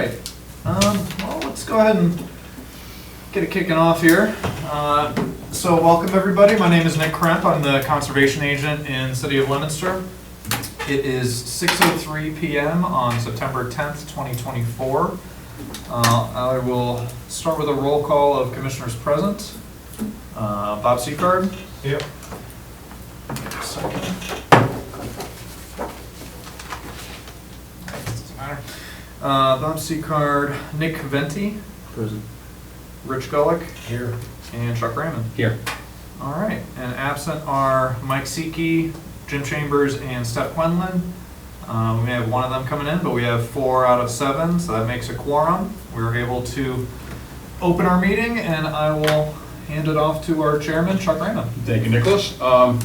right. Well, let's go ahead and get it kicking off here. So welcome everybody. My name is Nick Kremp. I'm the conservation agent in the city of Leominster. It is 6:03 p.m. on September 10th, 2024. I will start with a roll call of commissioners present. Bob Seacard. Yep. Second. Doesn't matter. Bob Seacard, Nick Venti. Present. Rich Gullick. Here. And Chuck Raymond. Here. All right, and absent are Mike Seekey, Jim Chambers, and Steph Quinlan. We may have one of them coming in, but we have 4 out of 7, so that makes a quorum. We're able to open our meeting, and I will hand it off to our chairman, Chuck Raymond. Thank you, Nicholas. The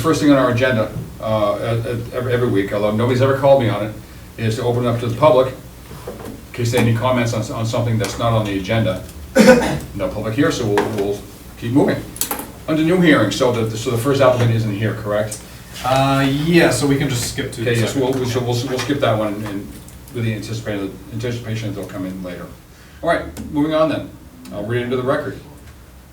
first thing on our agenda every week, although nobody's ever called me on it, is to open it up to the public in case they have any comments on something that's not on the agenda. No public here, so we'll keep moving. Under new hearings, so the first applicant isn't here, correct? Yeah, so we can just skip to Okay, the yes, second. we'll skip that one and with the anticipation that they'll come in later. All right, moving on then. I'll read into the record.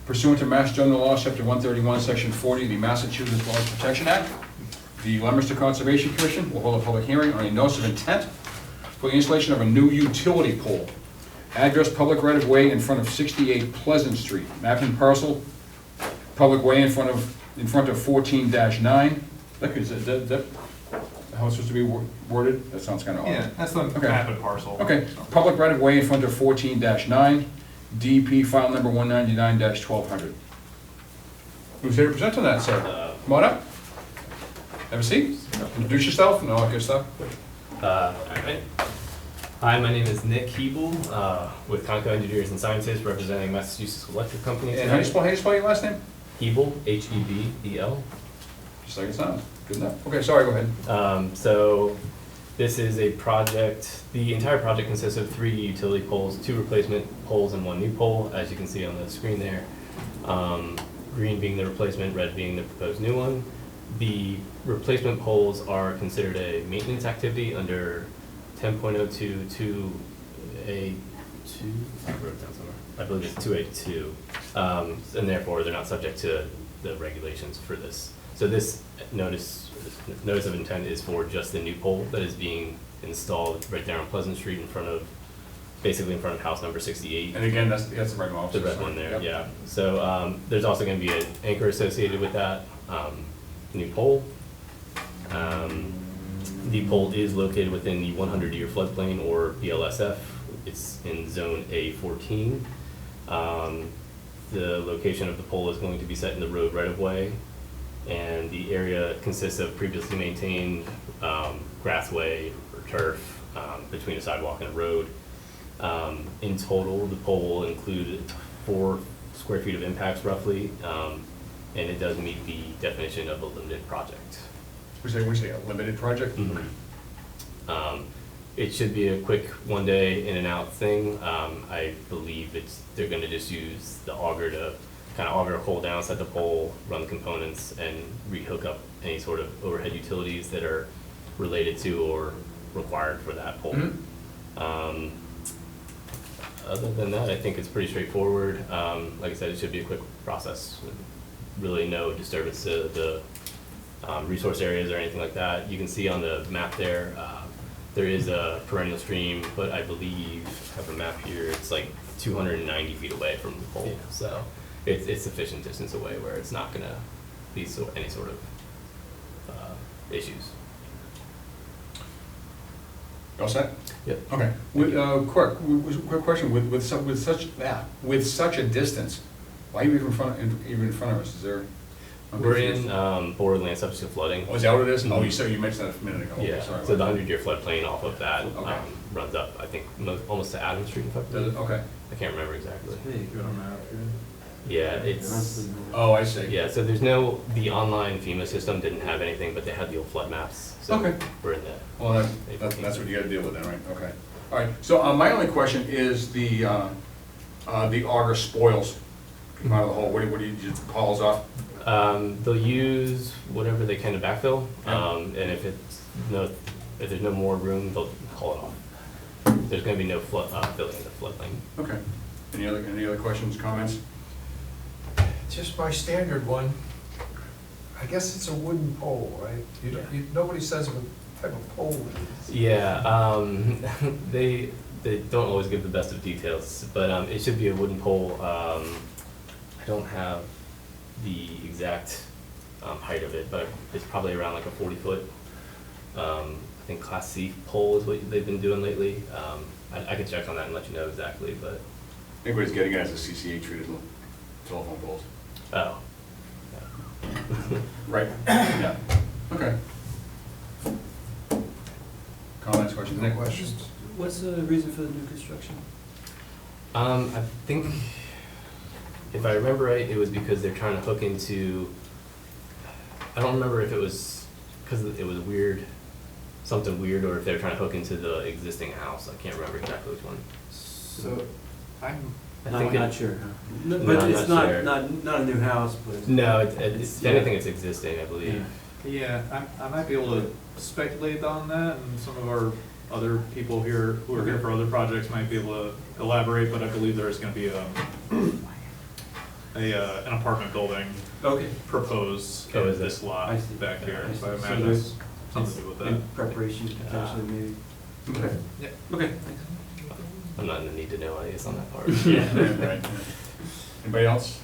Pursuant to Mass General Law, Chapter 131, Section 40 of the Massachusetts Laws Protection Act, the Leominster Conservation Commission will hold a public hearing on a notice of intent for the installation of a new utility pole. Address public right-of-way in front of 68 Pleasant Street. Map and parcel, public way in front of 14-9. Is that how it's supposed to be worded? That sounds kind of odd. Yeah, that's the Okay. map and parcel. Okay, public right-of-way in front of 14-9, DEP file number 199-1200. Who's here to present on that, sir? Come on up. Have a seat. Introduce yourself and all that good stuff. All right. Hi, my name is Nick Hebel with Conco Engineers and Sciences, representing Massachusetts Electric Company. And how do you spell your last name? Hebel, H-E-B-E-L. Just like it sounds. Good enough. Okay, sorry, go ahead. So this is a project. The entire project consists of 3 utility poles, 2 replacement poles and 1 new pole, as you can see on the screen there. Green being the replacement, red being the proposed new one. The replacement poles are considered a maintenance activity under 10.02 2A2, I wrote it down somewhere. I believe it's 2A2, and therefore they're not subject to the regulations for this. So this notice of intent is for just the new pole that is being installed right there on Pleasant Street basically in front of house number 68. And again, that's the right one. The red one there, Yep. yeah. So there's also going to be an anchor associated with that new pole. The pole is located within the 100-year floodplain, or BLSF. It's in zone A14. The location of the pole is going to be set in the road right-of-way, and the area consists of previously maintained grassway or turf between a sidewalk and a road. In total, the pole will include 4 square feet of impacts roughly, and it does meet the definition of a limited project. We say a limited project? Mm-hmm. It should be a quick one-day in and out thing. I believe they're going to just use the auger to kind of auger a hole down, set the pole, run the components, and re-hook up any sort of overhead utilities that are related to or required for that pole. Mm-hmm. Other than that, I think it's pretty straightforward. Like I said, it should be a quick process. Really no disturbance to the resource areas or anything like that. You can see on the map there, there is a perennial stream, but I believe, I have a map here, it's like 290 feet away from the pole. Yeah. So it's sufficient distance away where it's not going to be any sort of issues. You all set? Yep. Okay. Quick question. With such a distance, why are you even in front of us? Is there? We're in borderland subject to flooding. Oh, is that what it is? Mm-hmm. Oh, you mentioned that a minute ago. Yeah. Okay, sorry So the about 100-year floodplain off of that Okay. runs up, I think, almost to Adams Street. that. Does it? Okay. I can't remember exactly. Hey, good on that. Yeah, it's. Oh, I see. Yeah, so the online FEMA system didn't have anything, but they had the old flood maps. So Okay. we're in that. Well, that's what you got to deal with then, right? Okay. All right. So my only question is the auger spoils come out of the hole. What do you just hauls off? They'll use whatever they can to backfill, Yeah. and if there's no more room, they'll haul it off. there's gonna be no flood, filling in the floodplain. Okay. Any other questions, comments? Just my standard one. I guess it's a wooden pole, right? Nobody says what type of pole it is. Yeah, they don't always give the best of details, but it should be a wooden pole. I don't have the exact height of it, but it's probably around like a 40-foot. I think Class C pole is what they've been doing lately. I can check on that and let you know exactly, but. I think what he's getting at is the CCA treated telephone poles. Oh. Right, yeah, okay. Comments, questions, Nick? Questions? What's the reason for the new construction? I think, if I remember right, it was because they're trying to hook into, I don't remember if it was because it was weird, something weird, or if they're trying to hook into the existing house. I can't remember exactly which one. So, I'm, I No, think I'm not it- sure. No, But I'm it's not sure. not a new house, but it's. No, if Yeah. anything, it's existing, I believe. Yeah. yeah, I might be able to speculate on that, and some of our other people here who are here for other projects might be able to elaborate, but I believe there is gonna be an apartment building Okay. proposed Oh, in is it? this lot I see. back here, I see. so I So imagine there's- it's something to do with that. In preparation potentially, maybe. Okay. Yeah. Okay, thanks. I'm not in the need to know, I guess, on that part. Right. Anybody else?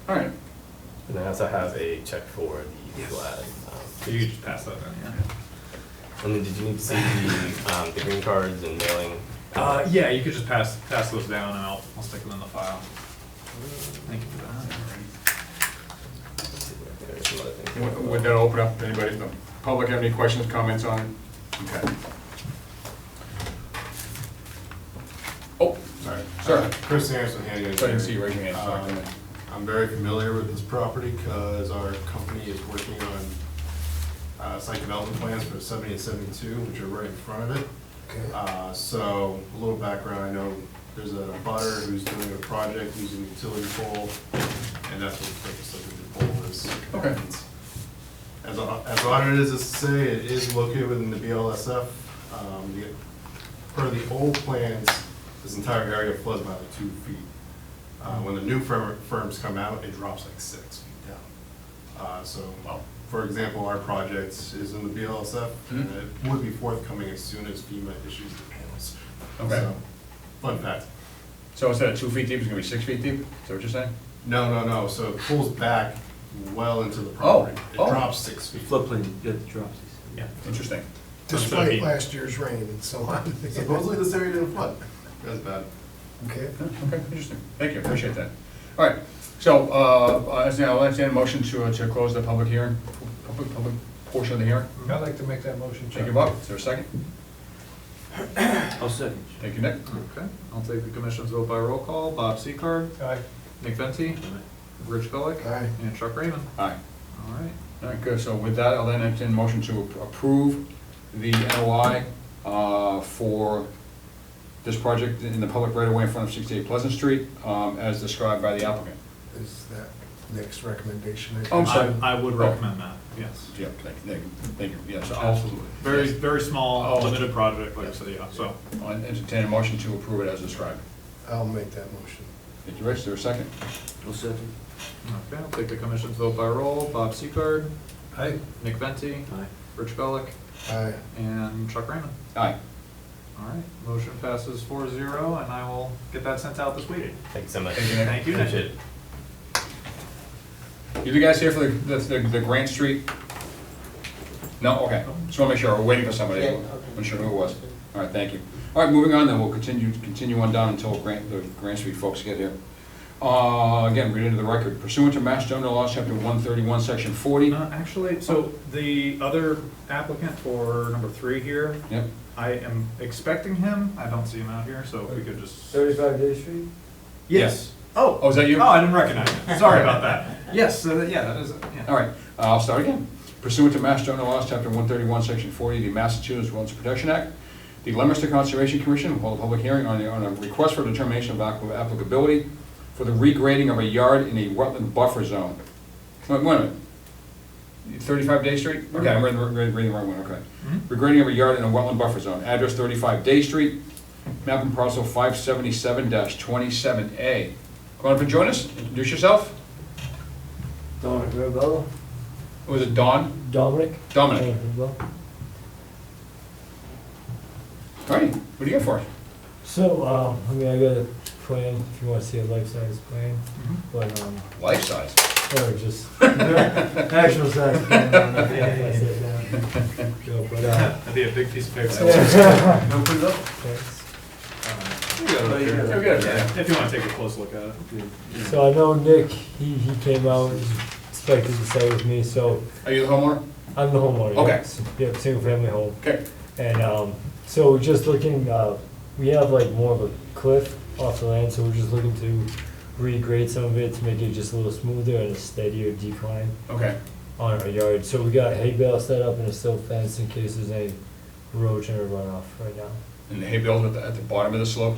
All right. And I also have a check for the Yes. flag. So you could just pass that in, yeah. And then did you need to see the green cards and mailing? Yeah, you could just pass those down and I'll stick them in the file. Thank you for that. Let's see, there's some other things. Would that open up, anybody, the public have any questions, comments on it? Okay. Oh, sorry, sir. Chris Anderson, Handy So I didn't see you raise your hand, sorry. Um, I'm very familiar with this property because our company is working on site development plans for 70 and 72, which are right in front of it. Okay. So, a little background, I know there's a butter who's doing a project using a utility pole, and that's what the purpose of the pole is. Okay. As audited as to say, it is located within the BLSF. Per the old plans, this entire area floods by like 2 feet. When the new firms come out, it drops like 6 feet down. So, for example, our project is in the BLSF, and it would be forthcoming as soon as FEMA issues the panels. Okay. So, fun fact. So instead of 2 feet deep, it's gonna be 6 feet deep? Is that what you're saying? No. So it pulls back well into the property. It Oh. drops 6 feet. Floodplain, you have the drops. Yeah. Interesting. Despite last year's rain and so on. Supposedly this area didn't flood. That's bad. Okay. Okay, interesting. Thank you, appreciate that. All right, so, I'll entertain a motion to close the public hearing, public portion of the hearing. I'd like to make that motion, Chuck. Thank you, Bob. Is there a second? I'll second. Thank you, Nick. Okay, I'll take the commission's vote by roll call. Bob Seacard, Aye. Nick Venti, Rich Gullick, Aye. and Chuck Raymond. Aye. All right. All right, good. So with that, I'll then entertain a motion to approve the NOI for this project in the public right-of-way in front of 68 Pleasant Street, as described by the applicant. Is that next recommendation? Oh, I'm sorry. I would recommend that, yes. Yeah, thank you, yes. Absolutely. Very, yes. very small, Oh. limited project, like I said, yeah, so. I'll entertain a motion to approve it as described. I'll make that motion. Thank you, Rich. Is there a second? I'll second. Okay, I'll take the commission's vote by roll. Bob Seacard, Aye. Nick Venti, Aye. Rich Gullick, Aye. and Chuck Raymond. Aye. All right, motion passes 4-0, and I will get that sent out this week. Thank you so much. Thank you, Nick. Thank you, Nick. Appreciate it. You guys here for the Grant Street? No, okay. Just want to make sure, we're waiting for somebody. Yeah, okay. I'm sure who it was. All right, thank you. All right, moving on then, we'll continue on down until the Grant Street folks get here. Again, read into the record. Pursuant to Mass General Law, Chapter 131, Section 40. Actually, so the other applicant for number 3 here, Yep. I am expecting him. I don't see him out here, so if we could just. 35 Day Street? Yes. Oh. Oh, is that you? Oh, I didn't recognize it. Sorry about that. Yes, yeah, that is, yeah. All right, I'll start again. Pursuant to Mass General Laws, Chapter 131, Section 40, the Massachusetts Wetlands Protection Act, the Leominster Conservation Commission will hold a public hearing on a request for determination of applicability for the regrading of a yard in a wetland buffer zone. Wait a minute. 35 Day Street? Okay, I'm reading the right one, okay. Mhm. Regrading of a yard in a wetland buffer zone, address 35 Day Street, map and parcel 577-27A. Come on up and join us, introduce yourself. Dominic Rebello. Was it Don? Dominic. Dominic. Rebello. Alrighty, what do you got for us? So, I mean, I got a plan, if you wanna see a life-size plan, but, Life size. or just, actual size plan. I don't know if I said that. Joke, but, That'd be a big piece of paper. yeah. Don't put it up. Thanks. You got it up here. Yeah, good. Yeah, if you wanna take a close look at it. So I know Nick, he came out, and inspected the site with me, so Are you the homeowner? I'm the homeowner. Okay. Yes. Yep, single family home. Okay. And, so we're just looking, we have like more of a cliff off the land, so we're just looking to regrade some of it to make it just a little smoother and a steadier decline Okay. on our yard. So we got hay bale set up and a silt fence in case there's any erosion or runoff right now. And the hay bale's at the bottom of the slope?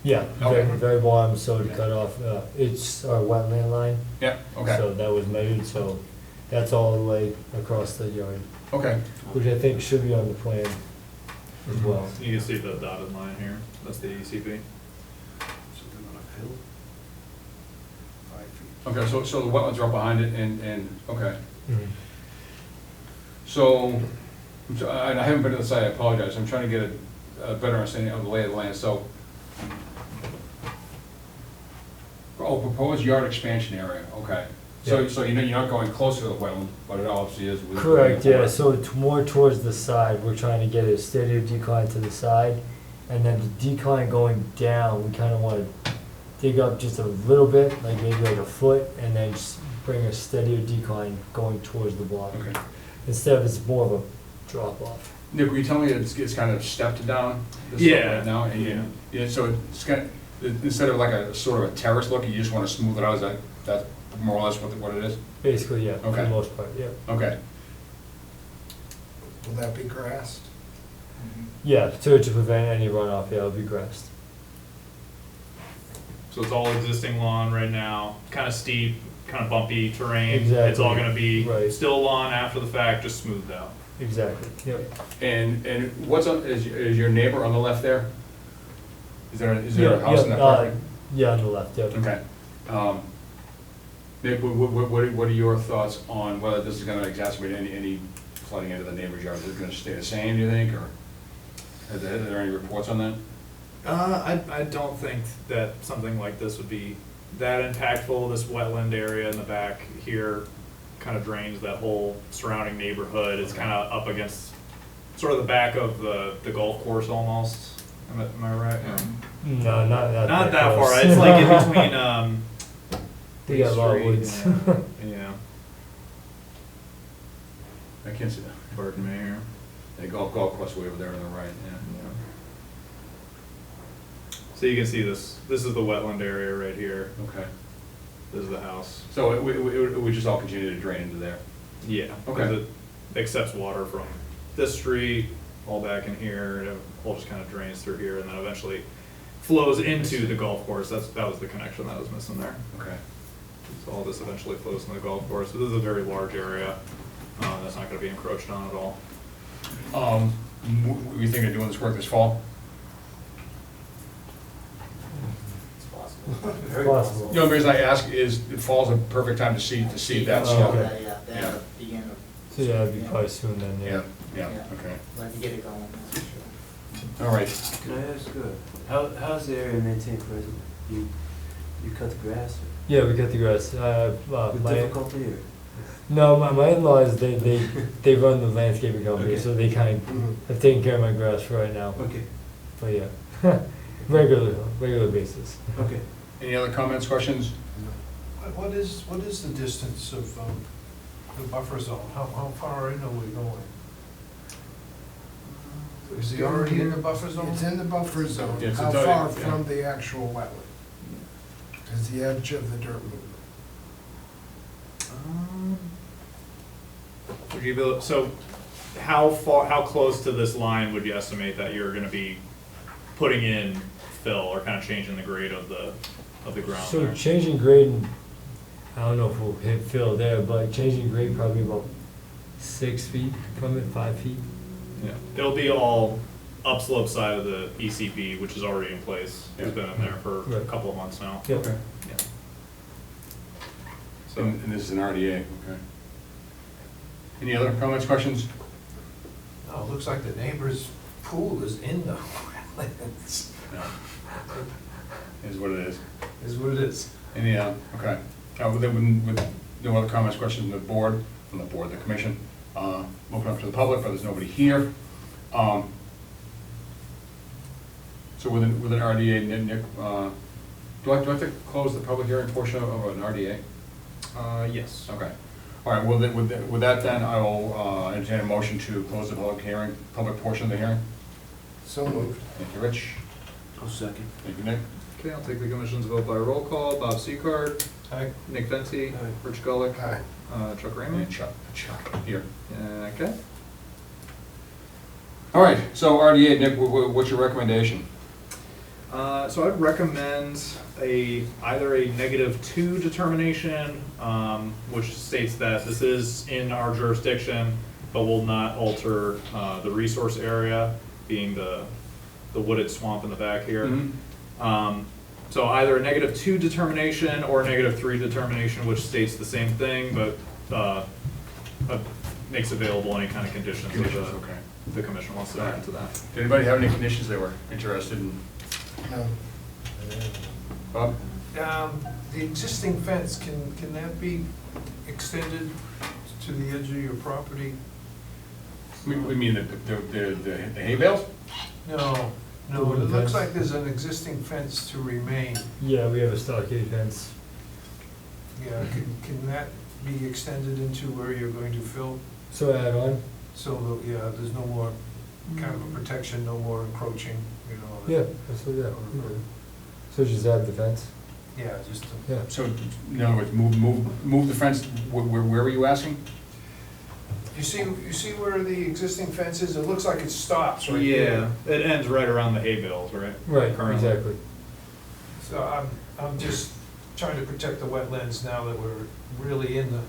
Yeah, Okay. very bottom, so to cut off, it's our wetland line. Yeah, okay, So that was measured, so that's all the way across the yard, okay. which I think should be on the plan as well. You can see the dotted line here, that's the ECP. Okay, so the wetlands are up behind it and, okay. Mhm. So, and I haven't been to the site, I apologize, I'm trying to get a better understanding of the lay of the land, so. Oh, proposed yard expansion area, okay. So, Yeah. so you're not going closer to the wetland, but it obviously is. within- Correct, yeah, so it's more towards the side, we're trying to get a steadier decline to the side, and then the decline going down, we kinda wanna dig up just a little bit, like maybe like a foot, and then just bring a steadier decline going towards the bottom. Okay. Instead of it's more of a drop off. Nick, were you telling me it's kind of stepped down? this way Yeah, right now? And you- yeah. Yeah, so it's kind of, instead of like a sort of a terrace look, you just want to smooth it out, is that more or less what it is? Basically, yeah, for Okay. the most part, yeah. Okay, Will that be grassed? Yeah, to prevent any runoff, yeah, it'll be grassed. So it's all existing lawn right now, kind of steep, kind of bumpy terrain. It's Exactly. all gonna be Right. still lawn after the fact, just smoothed out. Exactly, yep. and what's on, is your neighbor on the left there? Is there a house in that property? Yeah, on the left, yep. Okay. Nick, what are your thoughts on whether this is gonna exacerbate any flooding into the neighbor's yard? Is it gonna stay the same, do you think, or are there any reports on that? I don't think that something like this would be that impactful. This wetland area in the back here kind of drains that whole surrounding neighborhood. It's kind of up against sort of the back of the golf course almost. Am I right? No, not Not that close. far. It's like in between, They got a lot of Street, woods. yeah, I can't see that. pardon me here. The golf course way over there on the right, yeah. So you can see this is the wetland area right here. Okay. This is the house. So it would just all continue to drain into there? Yeah. Okay. Because it accepts water from this street, all back in here, and it all just kind of drains through here, and then eventually flows into the golf course. That was the connection that was missing there. Okay. So all this eventually flows into the golf course. So this is a very large area. That's not going to be encroached on at all. Were you thinking of doing this work this fall? Possible. The only reason I ask is it fall's a perfect time to see that Oh, slope. okay. Yeah, Yeah. that'll begin to. So yeah, it'd be probably soon then, Yeah, yeah. yeah, okay. Let me get it going, that's for sure. All right. Can I ask, how's the area maintained presently? You cut the grass? Yeah, we cut the grass. With My, difficulty or? no, my in-laws, they run the landscaping company, Okay. so they kind of have taken care of my grass for right now. Okay, But yeah, regular basis. okay. Any other comments, questions? What is the distance of the buffer zone? How far in are we going? Is he already in the buffer zone? It's in the buffer zone. Yeah, it's a How dotted- far yeah. from the actual wetland? Is the edge of the dirt movement? Would you be able, so how close to this line would you estimate that you're going to be putting in fill or kind of changing the grade of the ground So there? changing grade, I don't know if we'll hit fill there, but changing grade probably about 6 feet from it, 5 feet. Yeah, it'll be all upslope side of the ECB, which is already in place. It's been in there for a Right. couple of months now. Yep. Okay. Yeah. So, And this is an RDA, okay. Any other comments, questions? No, it looks like the neighbor's pool is in the wetlands. No. Is what it is. Is what it is. Any, okay. With no other comments, questions from the board, the commission, open up to the public, but there's nobody here. So with an RDA, Nick, do I have to close the public hearing portion of an RDA? yes. Okay. All right, well, with that then, I will entertain a motion to close the public portion of the hearing. So moved. Thank you, Rich. I'll second. Thank you, Nick. Okay, I'll take the commission's vote by roll call. Bob Seacard, Aye. Nick Venti, Aye. Rich Gullick, Aye. Chuck And Raymond. Chuck, here. Okay. All right, so RDA, Nick, what's your recommendation? So I'd recommend either a -2 determination, which states that this is in our jurisdiction, but will not alter the resource area, being the wooded swamp in the back here. Mhm. So either a -2 determination or a -3 determination, which states the same thing, but makes available any kind of conditions if Okay. the commission wants to add into that. Did anybody have any conditions they were interested in? No. Bob? The existing fence, can that be extended to the edge of your property? We mean the hay bales? No, The no, wooden it looks fence? like there's an existing fence to remain. Yeah, we have a stockade fence. Yeah, can that be extended into where you're going to fill? So add on? So, yeah, there's no more kind of a protection, no more encroaching, you know? Yeah, that's what, yeah. So just add the fence? Yeah, just, Yeah. So, in other words, move the fence, where were you asking? you see where the existing fence is? It looks like it stops right Yeah, there. it ends right around the hay bales, right? Right, Currently. exactly. So I'm just trying to protect the wetlands now that we're really in the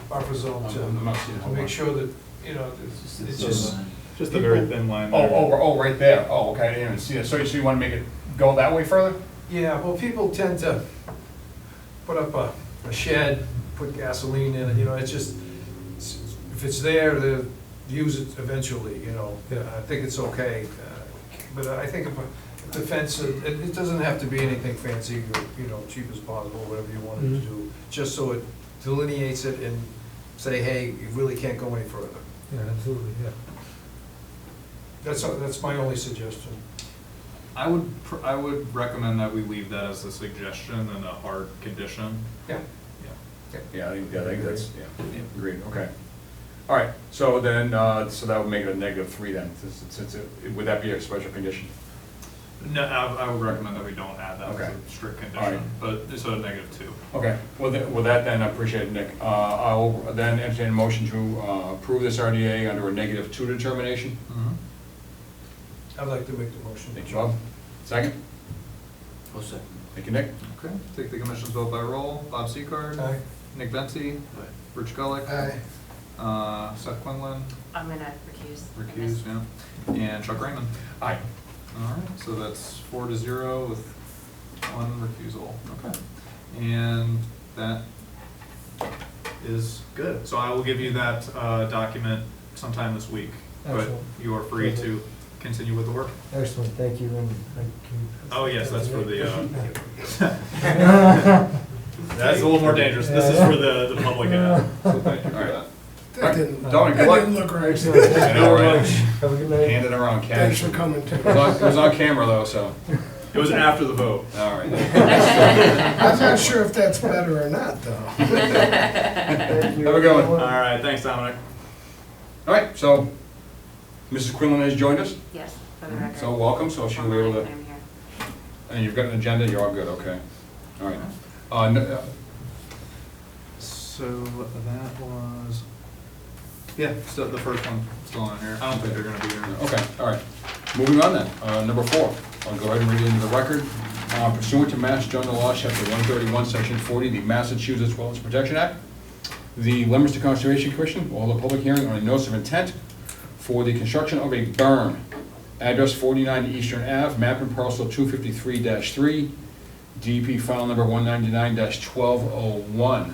buffer zone I'm not seeing it. to Hold on. make sure that, you know, it's just, Just a very thin line there. Right there. Oh, okay, I didn't even see it. So you want to make it go that way further? yeah, well, people tend to put up a shed, put gasoline in it, you know, it's just, if it's there, they'll use it eventually, you know. Yeah. I think it's okay, but I think if the fence, it doesn't have to be anything fancy or, you know, cheap as possible, whatever you want it Mhm. to do, just so it delineates it and say, hey, you really can't go any further. Yeah, absolutely, yeah. That's my only suggestion. I would recommend that we leave that as a suggestion and a hard condition. Yeah. Yeah. Yeah, I think that's, yeah, agreed, okay. All right, so then, so that would make it a -3 then, since would that be a special condition? No, I would recommend that we don't add that as Okay. a strict All condition, right. but it's a -2. Okay, with that then, I appreciate it, Nick. I will then entertain a motion to approve this RDA under a -2 determination. I'd like to make the motion. Thank you, Bob. Second? I'll second. Thank you, Nick. Okay, take the commission's vote by roll. Bob Seacard. Aye. Nick Venti. Rich Gullick. Aye. Seth Quinlan. I'm gonna recuse. Recused, yeah. And Chuck Raymond. Aye. All right, so that's 4-0 with 1 recusal. Okay. And that is good. So I will give you that document sometime this week. But Excellent. you are free to continue with the work. Excellent, thank you, and I can. Oh, yes, that's for the, Yeah. that's a little more dangerous. This is for the public ad. So thank you for All right. that. That didn't, Tony, that good luck. didn't look right. Excellent, thank I you know, very right? much. Have a good night. Hand it around, Thanks cash. for coming too. It was on camera though, so, It was after the vote. all right. I'm not sure if that's better or not, though. Thank you. Have a good one. All right, thanks, Dominic. All right, so Mrs. Quinlan has joined us, Yes, for the record. so welcome, so she'll be able to, I'm here. and you've got an agenda, you're all good, okay. All right. So that was, yeah, so the first one still on here. I don't think they're gonna be here. Okay, all right. Moving on then, number 4. I'll go ahead and read it into the record. Pursuant to Mass General Law, Chapter 131, Section 40, the Massachusetts Wetlands Protection Act, The Leominster Conservation Commission will hold a public hearing on a notice of intent for the construction of a berm. Address 49 Eastern Ave, map and parcel 253-3, DEP file number 199-1201.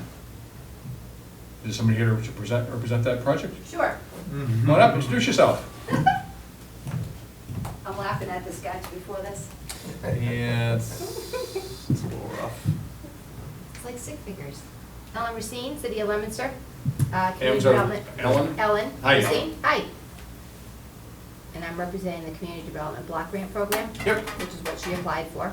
Is somebody here to represent that project? Sure. Come on up, introduce yourself. I'm laughing at the sketch before this. Yeah, it's a little rough. It's like stick figures. Ellen Racine, City of Leominster. I'm Community sorry, Development. Ellen? Ellen Hi, Ellen. Racine. Hi. And I'm representing the Community Development Block Grant Program. Yep. Which is what she applied for.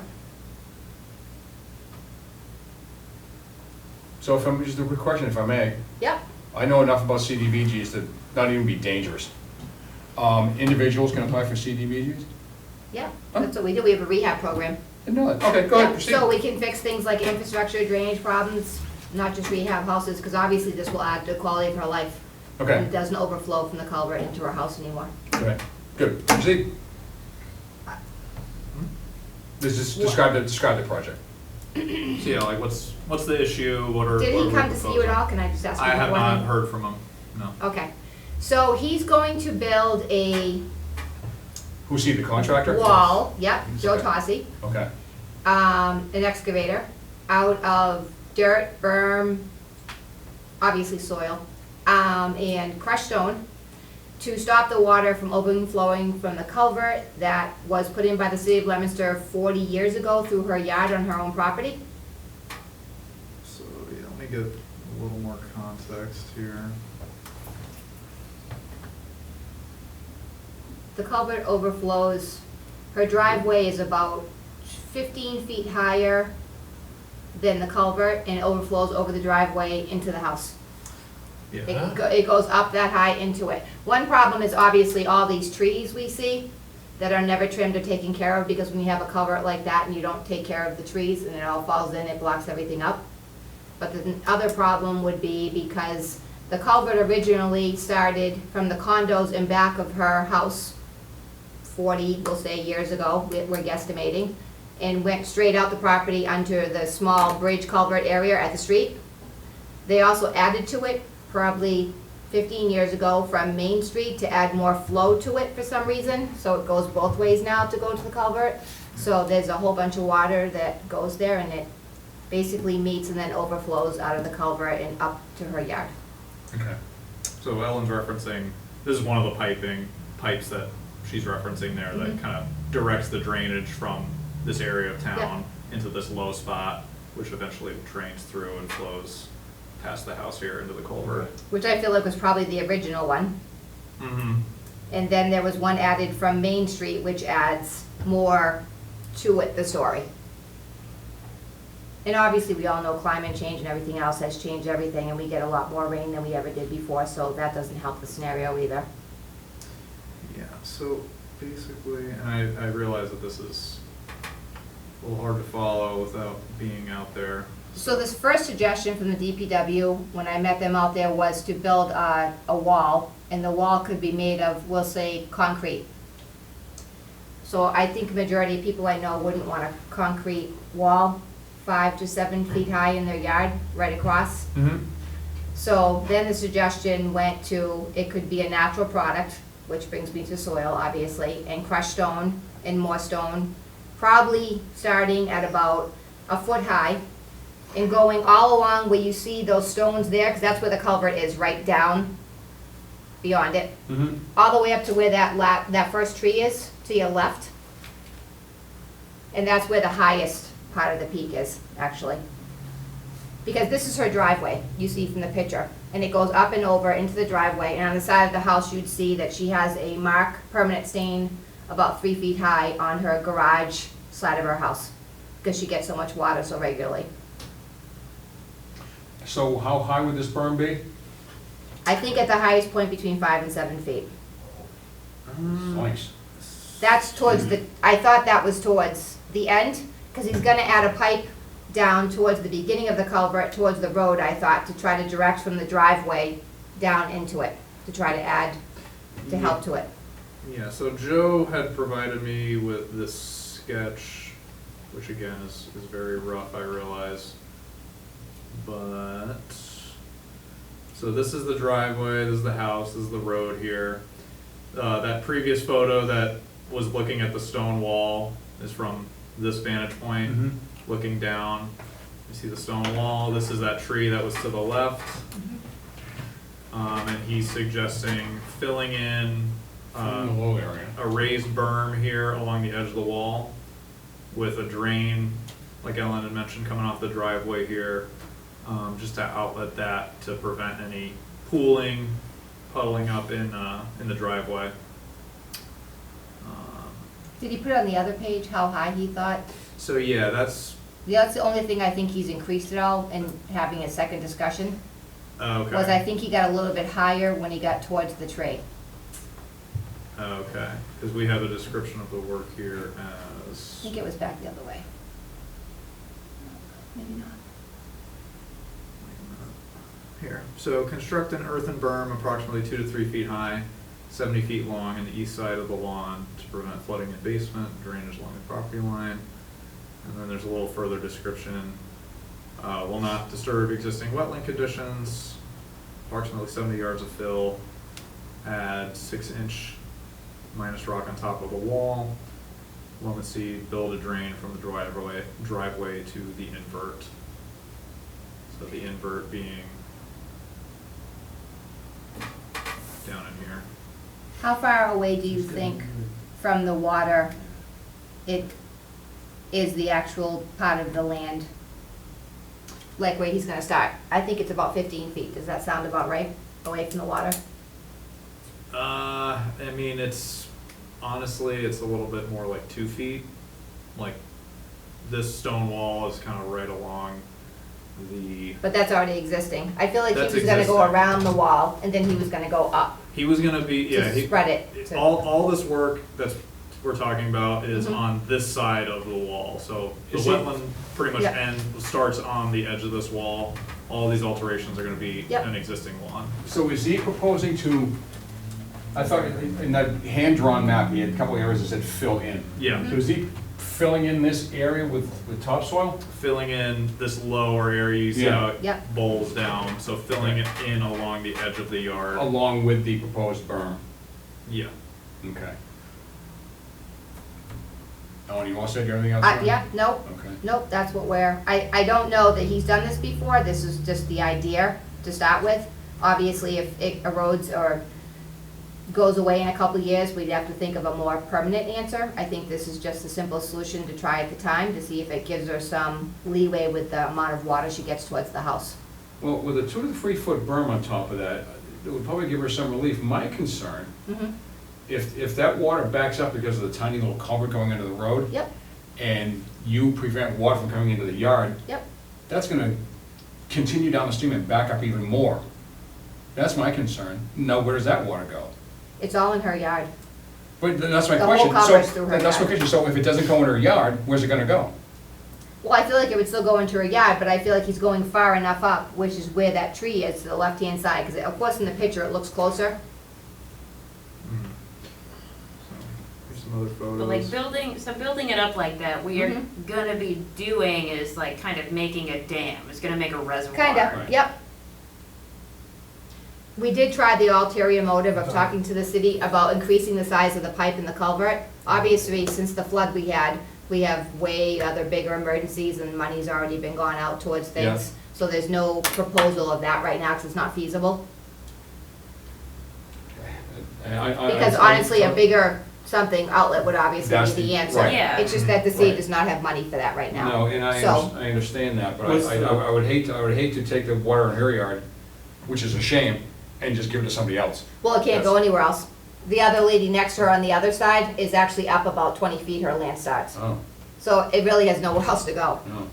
So if I'm, just a quick question, if I may. Yep. I know enough about CDBGs to not even be dangerous. Individuals can apply for CDBGs? Yep. That's what we do. We have a rehab program. Didn't know that. Okay, go ahead, Yeah, proceed. so we can fix things like infrastructure, drainage problems, not just rehab houses, because obviously this will add to the quality of her life. Okay. And it doesn't overflow from the culvert into her house anymore. Okay, good. Proceed. This is, describe the project. So yeah, like what's the issue? What are Did what he are come we to see you at proposing? all? Can I just ask you? I have beforehand? not heard from him. No. Okay, so he's going to build a Who's he, the contractor? wall, yep, Joe Okay. Tossi, Okay, an excavator, out of dirt, berm, obviously soil, and crushed stone to stop the water from overflowing from the culvert that was put in by the city of Leominster 40 years ago through her yard on her own property. So yeah, let me get a little more context here. The culvert overflows, her driveway is about 15 feet higher than the culvert, and it overflows over the driveway into the house. Yeah. It goes up that high into it. One problem is obviously all these trees we see that are never trimmed or taken care of, because when you have a culvert like that and you don't take care of the trees and it all falls in, it blocks everything up. But the other problem would be because the culvert originally started from the condos in back of her house 40, we'll say, years ago, we're guesstimating, and went straight out the property under the small bridge culvert area at the street. They also added to it probably 15 years ago from Main Street to add more flow to it for some reason, so it goes both ways now to go to the culvert. So there's a whole bunch of water that goes there, and it basically meets and then overflows out of the culvert and up to her yard. Okay. So Ellen's referencing, this is one of the pipes that she's referencing there that Mhm. kind of directs the drainage from this area of town into this low spot, which eventually drains through and flows past the house here into the culvert. Which I feel like was probably the original one. Mm-hmm. And then there was one added from Main Street, which adds more to it, the story. And obviously, we all know climate change and everything else has changed everything, and we get a lot more rain than we ever did before, so that doesn't help the scenario either. Yeah, so basically, and I realize that this is a little hard to follow without being out there. So this first suggestion from the DPW, when I met them out there, was to build a wall, and the wall could be made of, we'll say, concrete. So I think a majority of people I know wouldn't want a concrete wall 5 to 7 feet high in their yard, right across. Mm-hmm. So then the suggestion went to, it could be a natural product, which brings me to soil, obviously, and crushed stone and more stone, probably starting at about a foot high and going all along where you see those stones there, because that's where the culvert is, right down beyond it, Mm-hmm. all the way up to where that first tree is, to your left. And that's where the highest part of the peak is, actually. Because this is her driveway, you see from the picture, and it goes up and over into the driveway, and on the side of the house, you'd see that she has a mark, permanent stain, about 3 feet high on her garage side of her house, because she gets so much water so regularly. So how high would this berm be? I think at the highest point between 5 and 7 feet. Nice. That's towards the, I thought that was towards the end, because he's gonna add a pipe down towards the beginning of the culvert, towards the road, I thought, to try to direct from the driveway down into it, to try to add, to help to it. Yeah, so Joe had provided me with this sketch, which again is very rough, I realize. But So this is the driveway, this is the house, this is the road here. That previous photo that was looking at the stone wall is from this vantage point, looking down. You see the stone wall, this is that tree that was to the left. And he's suggesting filling in In the low area. a raised berm here along the edge of the wall with a drain, like Ellen had mentioned, coming off the driveway here, just to outlet that to prevent any pooling, puddling up in the driveway. Did he put it on the other page, how high he thought? So yeah, that's, That's the only thing I think he's increased it all in having a second discussion, okay. was I think he got a little bit higher when he got towards the tree. Okay, because we have a description of the work here I as, think it was back the other way. Maybe not. here. So construct an earthen berm approximately 2 to 3 feet high, 70 feet long on the east side of the lawn to prevent flooding in basement, drainage along the property line. And then there's a little further description. Will not disturb existing wetland conditions, approximately 70 yards of fill, add 6-inch minus rock on top of the wall. Loam and seed, build a drain from the driveway to the invert. So the invert being down in here. How far away do you think from the water it is the actual part of the land? Like where he's gonna start? I think it's about 15 feet. Does that sound about right? Away from the water? I mean, it's, honestly, it's a little bit more like 2 feet. Like, this stone wall is kind of right along the, But that's already existing. I feel like he That's was gonna go existing. around the wall and then he was gonna go up he was gonna be, yeah, to spread it. to- all this work that's, we're talking about is Mhm. on this side of the wall. So the Is it- wetland pretty much Yeah. starts on the edge of this wall. All these alterations are gonna be Yep. an existing lawn. So is he proposing to, I thought in that hand-drawn map, he had a couple areas that said fill in. Yeah, So is he filling in this area with topsoil? filling in this lower area, you see Yeah. how it Yep. bowls down, so filling it in along the edge of the yard. Along with the proposed berm? Yeah. Okay. Ellen, you all said anything else? Yeah, nope, Okay. nope, that's what I don't know that he's done this before. This is just the idea to start with. Obviously, if it erodes or goes away in a couple of years, we'd have to think of a more permanent answer. I think this is just a simple solution to try at the time to see if it gives her some leeway with the amount of water she gets towards the house. Well, with a 2 to 3 foot berm on top of that, it would probably give her some relief. My concern, Mhm. if that water backs up because of the tiny little culvert going into the road, Yep, and you prevent water from coming into the yard, yep. that's gonna continue down the stream and back up even more. That's my concern. Now, where does that water go? It's all in her yard. But that's my The whole question. culvert's So, through her that's my yard. question. So if it doesn't go in her yard, where's it gonna go? Well, I feel like it would still go into her yard, but I feel like he's going far enough up, which is where that tree is, to the left-hand side, because of course in the picture it looks closer. Mhm. So, here's some other photos. But like building it up like that, what you're Mhm. gonna be doing is like kind of making a dam, it's gonna make a reservoir. Kinda, Right. yep. We did try the ulterior motive of talking to the city about increasing the size of the pipe in the culvert. Obviously, since the flood we have way other bigger emergencies and money's already been gone out towards Yeah. things. So there's no proposal of that right now, because it's not feasible. Because honestly, a bigger something outlet would obviously That's be the the- answer. right. Yeah. It's just that the city Right. does not have money for that right now. No, and So- I understand that, but What's I the- would hate to take the water in her yard, which is a shame, and just give it to somebody else. Well, it can't go anywhere else. The other lady next to her on the other side is actually up about 20 feet, her land starts. Oh, So it really has nowhere else to go. no.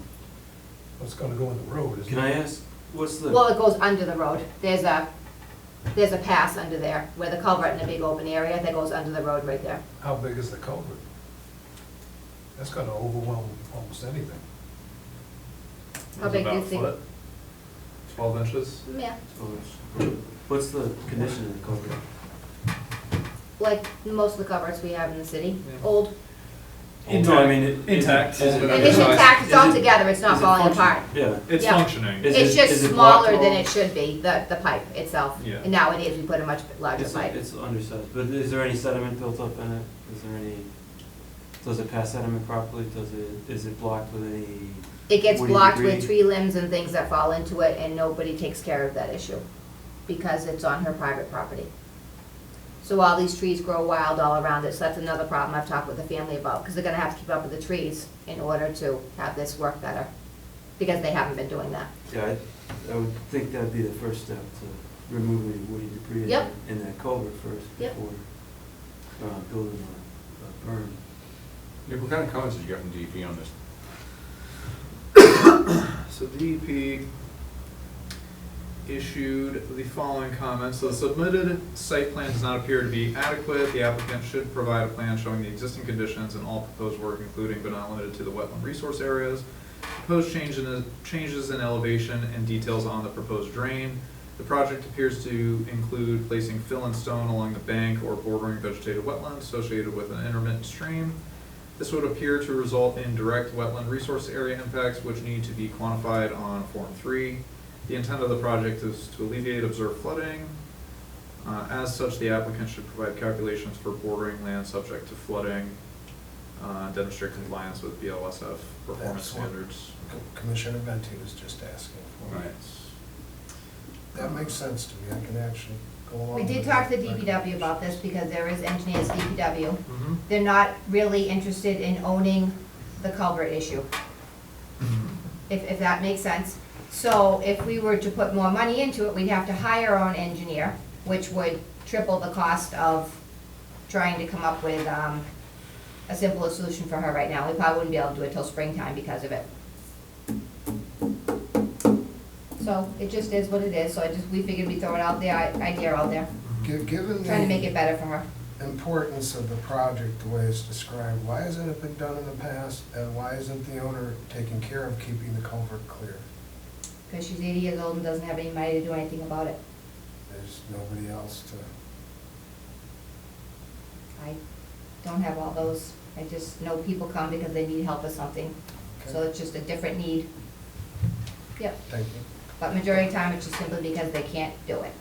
What's gonna go in the road, isn't it? Can I ask, what's the? Well, it goes under the road. There's a pass under there where the culvert in a big open area that goes under the road right there. How big is the culvert? That's gonna overwhelm almost anything. How It's big do you about a think? foot, 12 inches. Yeah, What's the condition of the culvert? like most of the culverts we have in the city, Yeah. old. No, I mean, Intact. is it- And it's intact, it's all together, it's not is it falling functional? apart. Yeah. It's Yeah. functioning. Is It's it- just is it blocked smaller than all? it should be, the pipe itself. Yeah. And now it is, we put a much larger It's, pipe. it's undersized, but is there any sediment built up in it? Is there any, does it pass sediment properly? Is it blocked with any? It gets woody blocked debris? with tree limbs and things that fall into it, and nobody takes care of that issue, because it's on her private property. So all these trees grow wild all around it, so that's another problem I've talked with the family about, because they're gonna have to keep up with the trees in order to have this work better, because they haven't been doing that. Yeah, I would think that'd be the first step, to remove any woody debris Yep. in that culvert first Yep. before building a berm. Nick, what kind of comments did you get from DEP on this? So DEP issued the following comments. So the submitted site plan does not appear to be adequate. The applicant should provide a plan showing the existing conditions and all proposed work, including but not limited to the wetland resource areas, proposed changes in elevation, and details on the proposed drain. The project appears to include placing fill and stone along the bank or bordering vegetated wetlands associated with an intermittent stream. This would appear to result in direct wetland resource area impacts which need to be quantified on Form 3. The intent of the project is to alleviate observed flooding. As such, the applicant should provide calculations for bordering land subject to flooding, demonstrate compliance with BLSF performance That's what standards. Commissioner Venti was just asking for. Right. That makes sense to me, I can actually go along We with did talk to that. DPW about this, because there is engineers DPW. Mhm. They're not really interested in owning the culvert issue, if that makes sense. So if we were to put more money into it, we'd have to hire our own engineer, which would triple the cost of trying to come up with, a simpler solution for her right now. We probably wouldn't be able to do it till springtime because of it. So it just is what it is, so we figured we'd throw it out there, idea out there, Given trying to make it the better for her. importance of the project, the way it's described, why hasn't it been done in the past? And why isn't the owner taking care of keeping the culvert clear? Because she's 80 years old and doesn't have any money to do anything about it. There's nobody else to, I don't have all those, I just know people come because they need help with something, so okay, it's just a different need. Yep, thank you. but majority of the time, it's just simply because they can't do it.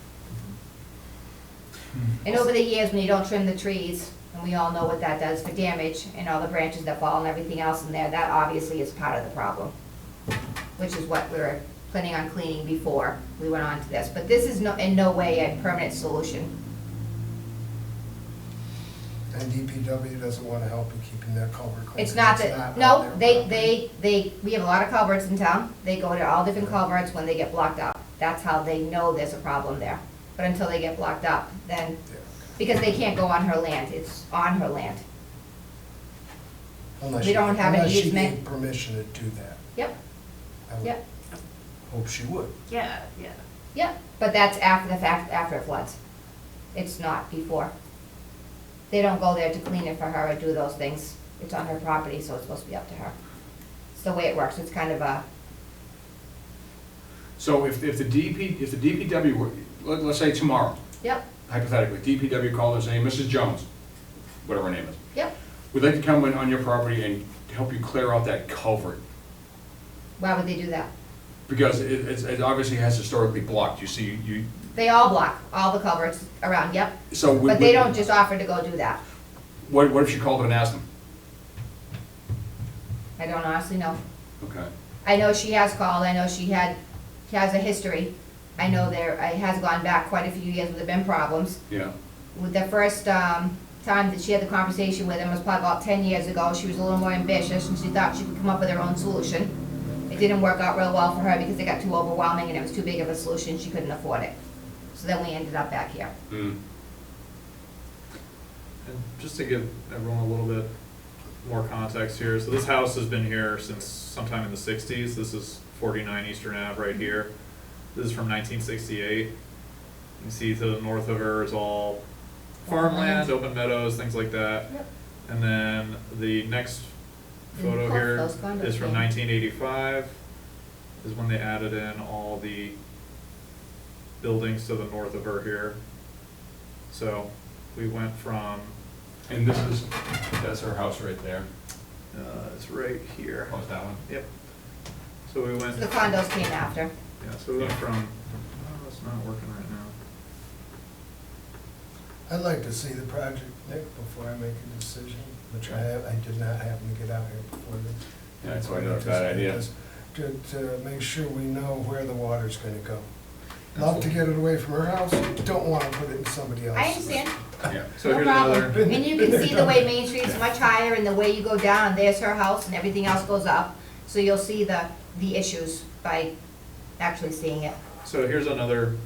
And over the years, when you don't trim the trees, and we all know what that does for damage, and all the branches that fall and everything else in there, that obviously is part of the problem, which is what we were planning on cleaning before we went on to this. But this is in no way a permanent solution. And DPW doesn't want to help in keeping that culvert clean? It's not on that, their no, property? we have a lot of culverts in town. They go to all different culverts when they get blocked up. That's how they know there's a problem there. But until they get blocked up, then, Yeah, because they can't go on her land, it's on her land. Unless We she- don't have an Unless she easement. gave permission to do that. Yep, I would yep, hope she would. Yeah, yeah. yep. But that's after the fact, after it floods. It's not before. They don't go there to clean it for her or do those things. It's on her property, so it's supposed to be up to her. It's the way it works. It's kind of a, So if the DPW were, let's say tomorrow, yep, hypothetically, DPW called and saying, Mrs. Jones, whatever her name is, yep. we'd like to come in on your property and help you clear out that culvert. Why would they do that? Because it obviously has historically blocked, you see, They all block, all the culverts around, yep. so. But they don't just offer to go do that. What if she called and asked them? I don't honestly know. Okay. I know she has called, I know she has a history. I know it has gone back quite a few years where there've been problems. Yeah, With the first time that she had the conversation with him was probably about 10 years ago. She was a little more ambitious and she thought she could come up with her own solution. It didn't work out real well for her because it got too overwhelming and it was too big of a solution, she couldn't afford it. So then we ended up back here. mm, And just to give everyone a little bit more context here, so this house has been here since sometime in the 60s. This is 49 Eastern Ave right here. This is from 1968. You can see to the north of her is all farmland, open meadows, things like that. Yep. And then the next And photo both here those condos is from came. 1985, is when they added in all the buildings to the north of her here. So we went from, and that's her house right there. It's right here. Oh, it's that one? Yep. So we went, The condos came after. yeah, so we went from, oh, it's not working right now. I'd like to see the project, Nick, before I make a decision, which I did not happen to get out here before this. Yeah, that's why I know it's a bad idea. To make sure we know where the water's gonna go. Love to get it away from her house, don't wanna put it in somebody else's. I understand. Yeah. So No here's problem. another, And you can see the way Main Street's much higher and the way you go down, there's her house and everything else goes up. So you'll see the issues by actually seeing it. so here's another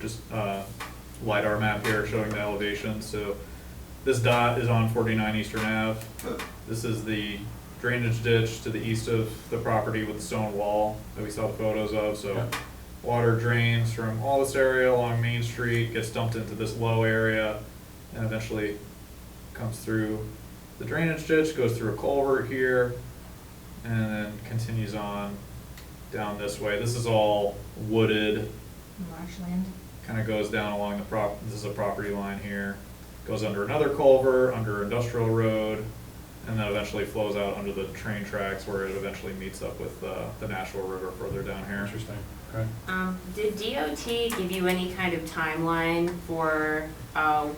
just LiDAR map here showing the elevation. So this dot is on 49 Eastern Ave. This is the drainage ditch to the east of the property with the stone wall that we saw the photos of. So Yeah. water drains from all this area along Main Street, gets dumped into this low area, and eventually comes through the drainage ditch, goes through a culvert here, and then continues on down this way. This is all wooded, Marshland. kind of goes down along the this is a property line here, goes under another culvert, under Industrial Road, and then eventually flows out under the train tracks where it eventually meets up with the Nashua River further down here. Interesting, okay. Did DOT give you any kind of timeline for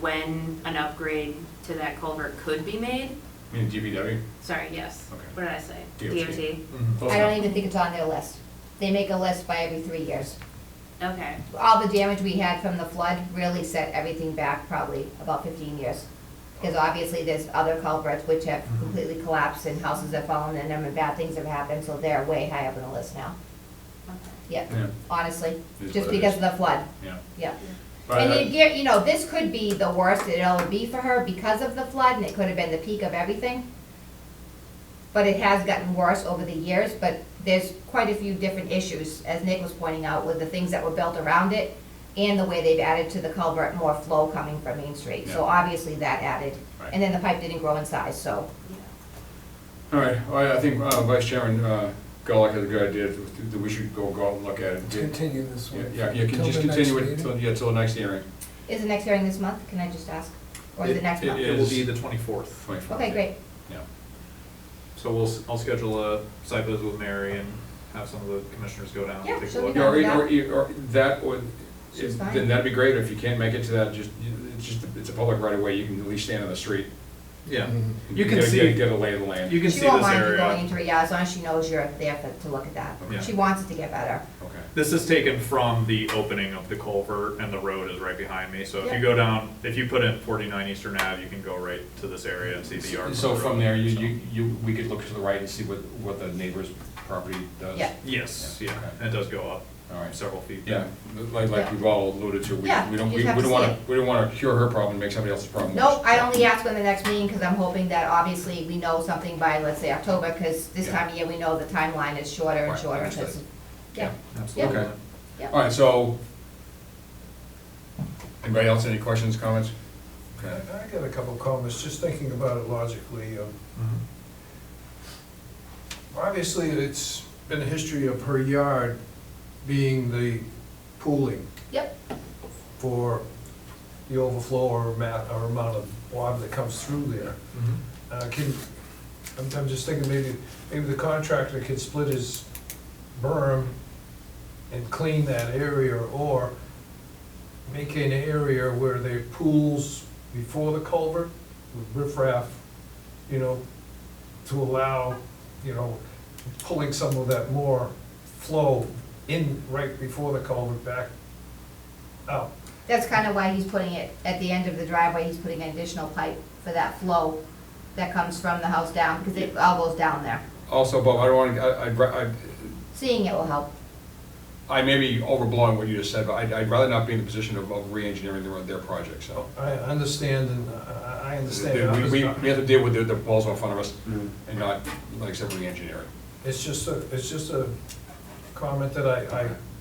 when an upgrade to that culvert could be made? You mean DPW? Sorry, yes. Okay. What did I say? DOT. Close I don't enough. even think it's on their list. They make a list by every 3 years. Okay. All the damage we had from the flood really set everything back probably about 15 years. Because obviously there's other culverts which have completely collapsed and houses have fallen in them and bad things have happened, so they're way high up on the list now. Okay. Yeah, Yeah, honestly, Is just what it because is. of the flood, yeah. yeah. But And you know, this could be the worst it'll be for her because of the flood, and it could have been the peak of everything. But it has gotten worse over the years, but there's quite a few different issues, as Nick was pointing out, with the things that were built around it and the way they've added to the culvert more flow coming from Main Street. So Yeah. obviously that added, Right. and then the pipe didn't grow in size, so. All right, well, I think Vice Chairman Gulick has a good idea that we should go out and look at it. Continue this Yeah, one. yeah, you can Till just the next continue it meeting? till the next hearing. Is the next hearing this month, can I just ask? Or is it next month? It will be the 24th. 24th. Okay, great. Yeah. So I'll schedule a site visit with Mary and have some of the commissioners go down Yeah, and take a she'll be look. down. Or that would, She's fine. then that'd be great. If you can't make it to that, it's a public right of way, you can at least stand on the street. Yeah, Mhm. you can Get see, a lay of the land. you can She see won't this mind you going area. into it, yeah, as long as she knows you're there to look at that. Yeah. She wants it to get better. Okay. This is taken from the opening of the culvert and the road is right behind me. So if you Yeah. go down, if you put in 49 Eastern Ave, you can go right to this area and see the yard. So the from road, there, so. we could look to the right and see what the neighbor's property does? Yeah. Yes, Yeah, yeah, okay. and it does go up All right. several feet. Yeah, like Yeah. we've all alluded to, we Yeah, don't, you we just have don't to wanna, see it. we don't wanna cure her problem and make somebody else's problem worse. Nope, I only ask when the next meeting, because I'm hoping that obviously we know something by, let's say, October, because this Yeah. time of year, we know the timeline is shorter and Right, shorter, understood. 'cause- yeah, Absolutely. Okay. yeah. All right, so, anybody else, any questions, comments? Okay. I got a couple comments, just thinking about it logically. Mhm. Obviously, it's been a history of her yard being the pooling Yep, for the overflow or amount of water that comes through there. I'm just thinking maybe the contractor could split his berm and clean that area, or make an area where they pools before the culvert with riffraff, you know, to allow, you know, pulling some of that more flow in right before the culvert back out. that's kind of why he's putting it at the end of the driveway, he's putting an additional pipe for that flow that comes from the house down, because it all goes down there. Also, Bob, I don't wanna, Seeing it will help. I may be overblowing what you just said, but I'd rather not be in the position of re-engineering their project, so. I understand, and I understand. We have to deal with the proposal in front of us and not, like I said, re-engineering. It's just a comment that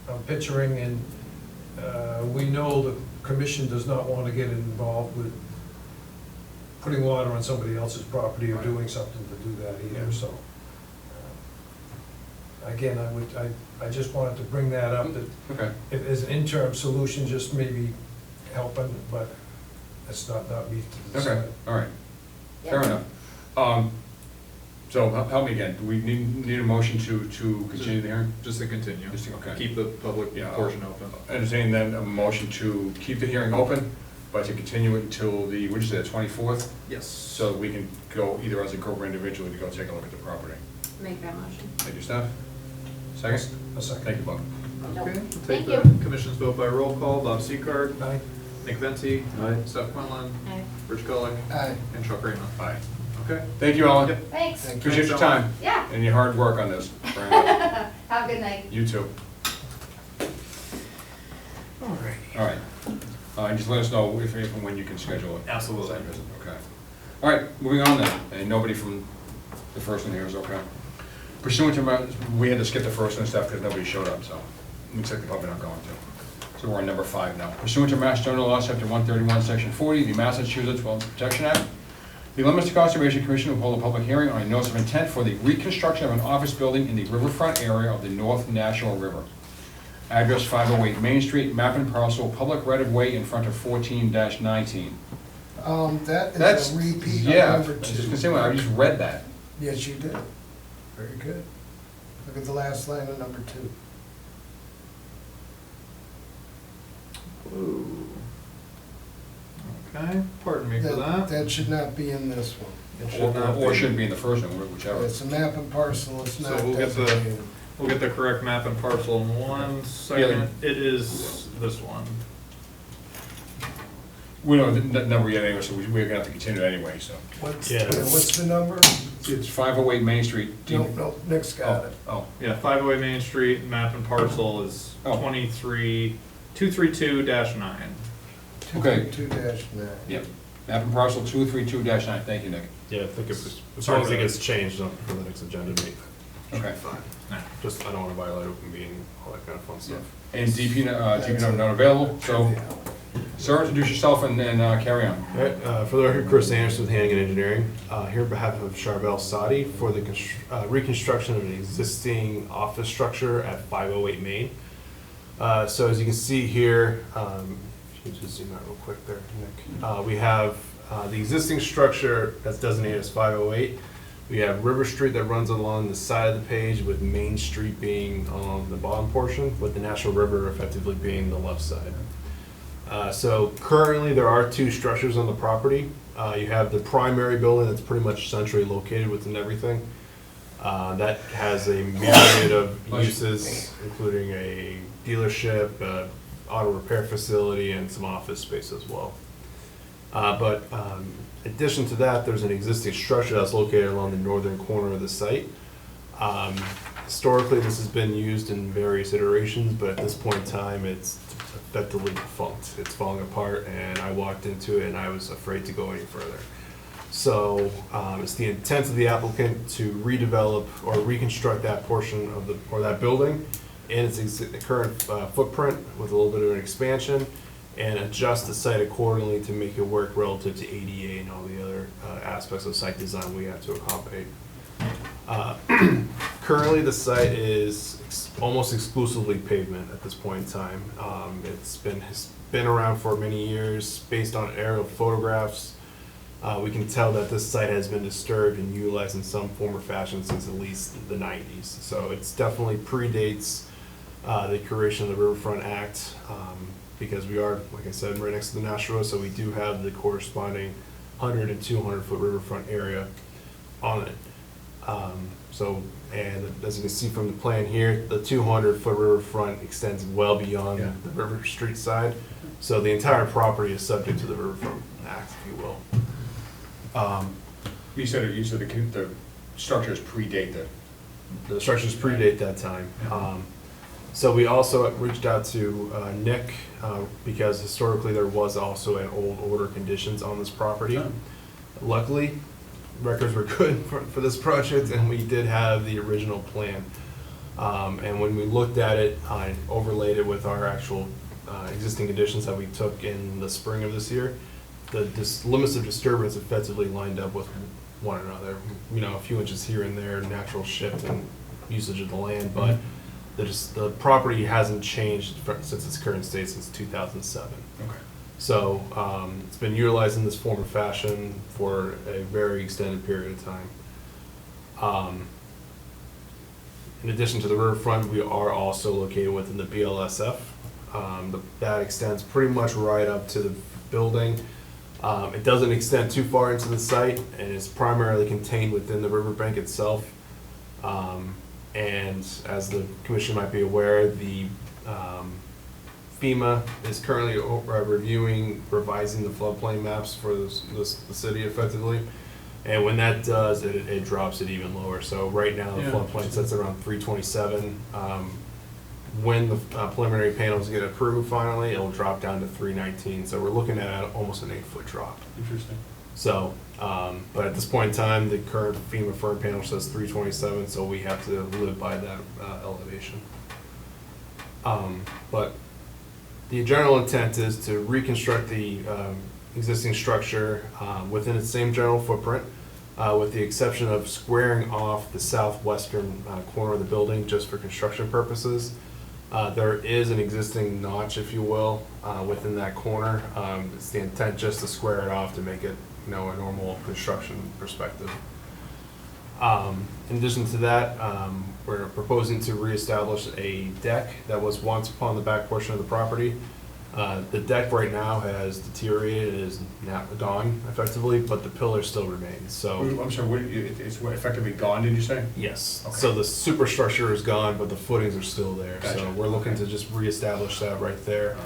I'm picturing, and we know the commission does not want to get involved with putting water on somebody else's property or Right. doing something to do that either, so. Again, I just wanted to bring that up, that Okay. if as an interim solution, just maybe helping, but it's not me to Okay, decide. all right, Yeah. fair enough. So help me again, do we need a motion to continue the hearing? Just to continue. Just to- okay. Keep the public Yeah, portion open. Entertaining then a motion to keep the hearing open, but to continue it until the, what did you say, the 24th? Yes. So we can go either as a group or individually to go take a look at the property. Make that motion. Thank you, Steph. Second? A second. Thank you, Bob. Okay, we'll Thank take you. the commission's vote by roll call. Bob Seacard, Aye. Nick Venti, Aye. Steph Quinlan, Aye. Rich Gullick, Aye. and Chuck Raymond. Aye. Okay. Thank you, Alan. Yep. Thanks. Thank you. Appreciate your Thanks, Alan. time Yeah. and your hard work on this. Very much. Have a good night. You too. All right. All right. And just let us know if and when you can schedule it. Absolutely. Site visit, okay. All right, moving on then. And nobody from the first one here is okay. Pursuant to, we had to skip the first one and stuff because nobody showed up, so looks like they're probably not going to. So we're on number 5 now. Pursuant to Mass General Law, Chapter 131, Section 40, the Massachusetts Wetlands Protection Act, the Leominster Conservation Commission will hold a public hearing on a notice of intent for the reconstruction of an office building in the riverfront area of the North National River. Address 508 Main Street, map and parcel, public right-of-way in front of 14-19. That That's, is a repeat yeah, I of was number just 2. gonna say, well, I just read that. Yes, you did. Very good. Look at the last line of number 2. Ooh. Okay, pardon me for that. That should not be in this one. It should not Or be. shouldn't be in the first one, whichever. It's a map and parcel, it's So not we'll get the- designated. We'll get the correct map and parcel in 1 second. It is this one. We don't have the number yet anyway, so we're gonna have to continue anyway, so. What's the number? It's 508 Main Street. Do you- No, Nick's got Oh, it. oh, Yeah, 508 Main Street, map and parcel is Oh. 232-9. Okay. 232-9. yep. Map and parcel 232-9, thank you, Nick. Yeah, I think if, as Sorry long as it about gets changed up for the next agenda meeting. Okay. Just, I don't wanna violate open meeting, all that kind of fun stuff. And DP not available, so, sir, introduce yourself and then carry on. All right, for the record, Chris Anderson with Hannigan Engineering, here on behalf of Charbel Sadi for the reconstruction of an existing office structure at 508 Main. So as you can see here, if you just zoom out real quick there, Nick, we have the existing structure that's designated as 508. We have River Street that runs along the side of the page, with Main Street being on the bottom portion, with the National River effectively being the left side. So currently, there are 2 structures on the property. You have the primary building that's pretty much centrally located within everything. That has a myriad of uses, including a dealership, auto repair facility, and some office space as well. But in addition to that, there's an existing structure that's located along the northern corner of the site. Historically, this has been used in various iterations, but at this point in time, it's effectively defunct. It's falling apart, and I walked into it and I was afraid to go any further. So it's the intent of the applicant to redevelop or reconstruct that portion of that building in its current footprint with a little bit of an expansion, and adjust the site accordingly to make it work relative to ADA and all the other aspects of site design we have to accommodate. Currently, the site is almost exclusively pavement at this point in time. It's been around for many years. Based on aerial photographs, we can tell that this site has been disturbed and utilized in some form or fashion since at least the 90s. So it's definitely predates the creation of the Riverfront Act, because we are, like I said, right next to the National Road, so we do have the corresponding 100 and 200 foot riverfront area on it. And as you can see from the plan here, the 200 foot riverfront extends well beyond the River Street side. So the entire property is subject to the Riverfront Act, if you will. You said the structures predate that. The structures predate that time. So we also reached out to Nick, because historically there was also an old order conditions on this property. Oh. Luckily, records were good for this project, and we did have the original plan. And when we looked at it, I overlaid it with our actual existing conditions that we took in the spring of this year. The limits of disturbance effectively lined up with one another. You know, a few inches here and there, natural shift and usage of the land, but the property hasn't changed since its current state since 2007. Okay. So it's been utilized in this form or fashion for a very extended period of time. In addition to the riverfront, we are also located within the BLSF. That extends pretty much right up to the building. It doesn't extend too far into the site, and is primarily contained within the riverbank itself. And as the commission might be aware, the FEMA is currently revising the floodplain maps for the city effectively. And when that does, it drops it even lower. So right now, the Yeah. floodplain sits around 327. When the preliminary panels get approved finally, it'll drop down to 319. So we're looking at almost an 8-foot drop. Interesting. So, but at this point in time, the current FEMA firm panel says 327, so we have to live by that elevation. But the general intent is to reconstruct the existing structure within its same general footprint, with the exception of squaring off the southwestern corner of the building just for construction purposes. There is an existing notch, if you will, within that corner. It's the intent just to square it off to make it, a normal construction perspective. In addition to that, we're proposing to reestablish a deck that was once upon the back portion of the property. The deck right now has deteriorated and is now gone effectively, but the pillar still remains, so. I'm sorry, it's effectively gone, did you say? Yes, Okay. so the superstructure is gone, but the footings are still there, so Gotcha. we're looking to just reestablish that right there.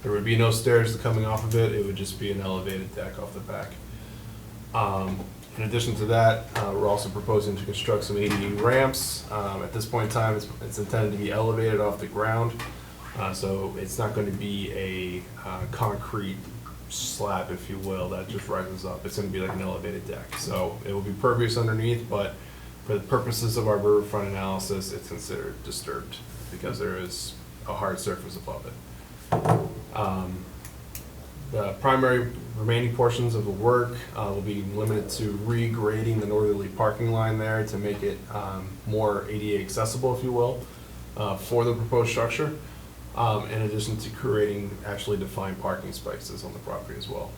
There would be no stairs coming off of it, it would just be an elevated deck off the back. In addition to that, we're also proposing to construct some ADA ramps. At this point in time, it's intended to be elevated off the ground, so it's not going to be a concrete slab, if you will, that just rises up. It's going to be like an elevated deck. So it will be pervious underneath, but for the purposes of our riverfront analysis, it's considered disturbed because there is a hard surface above it. The primary remaining portions of the work will be limited to regrading the northerly parking line there to make it more ADA accessible, if you will, for the proposed structure, in addition to creating actually defined parking spaces on the property as well.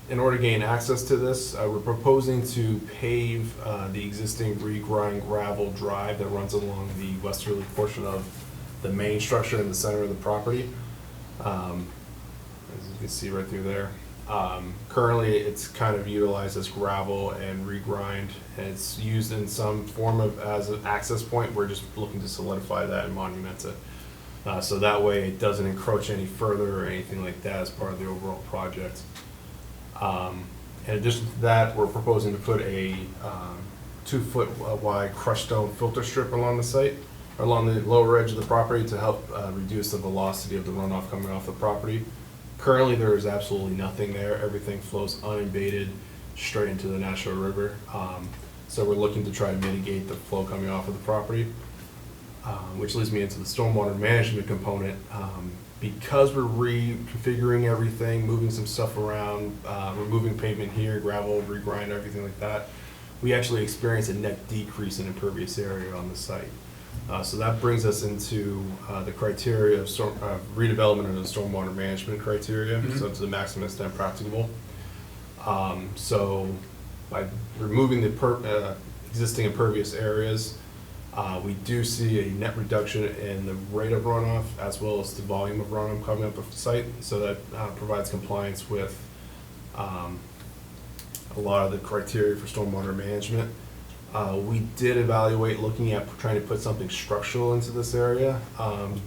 In order to gain access to this, we're proposing to pave the existing regrind gravel drive that runs along the westerly portion of the main structure in the center of the property. As you can see right through there. Currently, it's kind of utilized as gravel and regrind, and it's used in some form of as an access point. We're just looking to solidify that and monument it. So that way it doesn't encroach any further or anything like that as part of the overall project. In addition to that, we're proposing to put a 2-foot wide crushed stone filter strip along the site, along the lower edge of the property to help reduce the velocity of the runoff coming off the property. Currently, there is absolutely nothing there. Everything flows unabated straight into the Nashua River. So we're looking to try to mitigate the flow coming off of the property, which leads me into the stormwater management component. Because we're reconfiguring everything, moving some stuff around, removing pavement here, gravel, regrind, everything like that, we actually experience a net decrease in impervious area on the site. So that brings us into the criteria of redevelopment of the stormwater management criteria, so to the maximum extent practicable. So by removing the existing impervious areas, we do see a net reduction in the rate of runoff as well as the volume of runoff coming up the site. So that provides compliance with a lot of the criteria for stormwater management. We did evaluate looking at trying to put something structural into this area,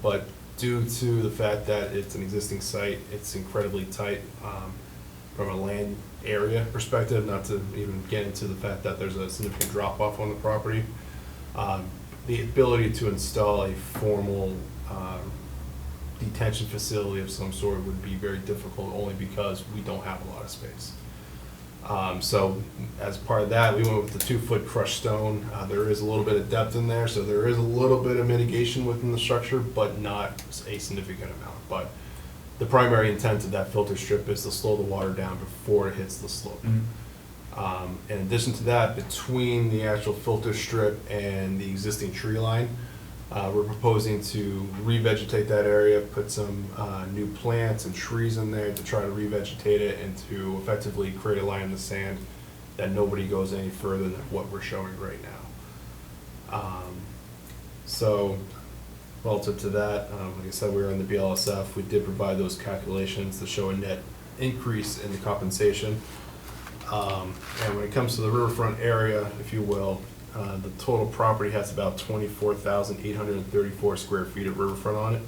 but due to the fact that it's an existing site, it's incredibly tight from a land area perspective, not to even get into the fact that there's a significant drop off on the property. The ability to install a formal detention facility of some sort would be very difficult only because we don't have a lot of space. So as part of that, we went with the 2-foot crushed stone. There is a little bit of depth in there, so there is a little bit of mitigation within the structure, but not a significant amount. But the primary intent of that filter strip is to slow the water down before it hits the slope. In addition to that, between the actual filter strip and the existing tree line, we're proposing to revegetate that area, put some new plants and trees in there to try to revegetate it and to effectively create a line in the sand that nobody goes any further than what we're showing right now. So, relative to that, like I said, we were in the BLSF, we did provide those calculations to show a net increase in the compensation. And when it comes to the riverfront area, if you will, the total property has about 24,834 square feet of riverfront on it.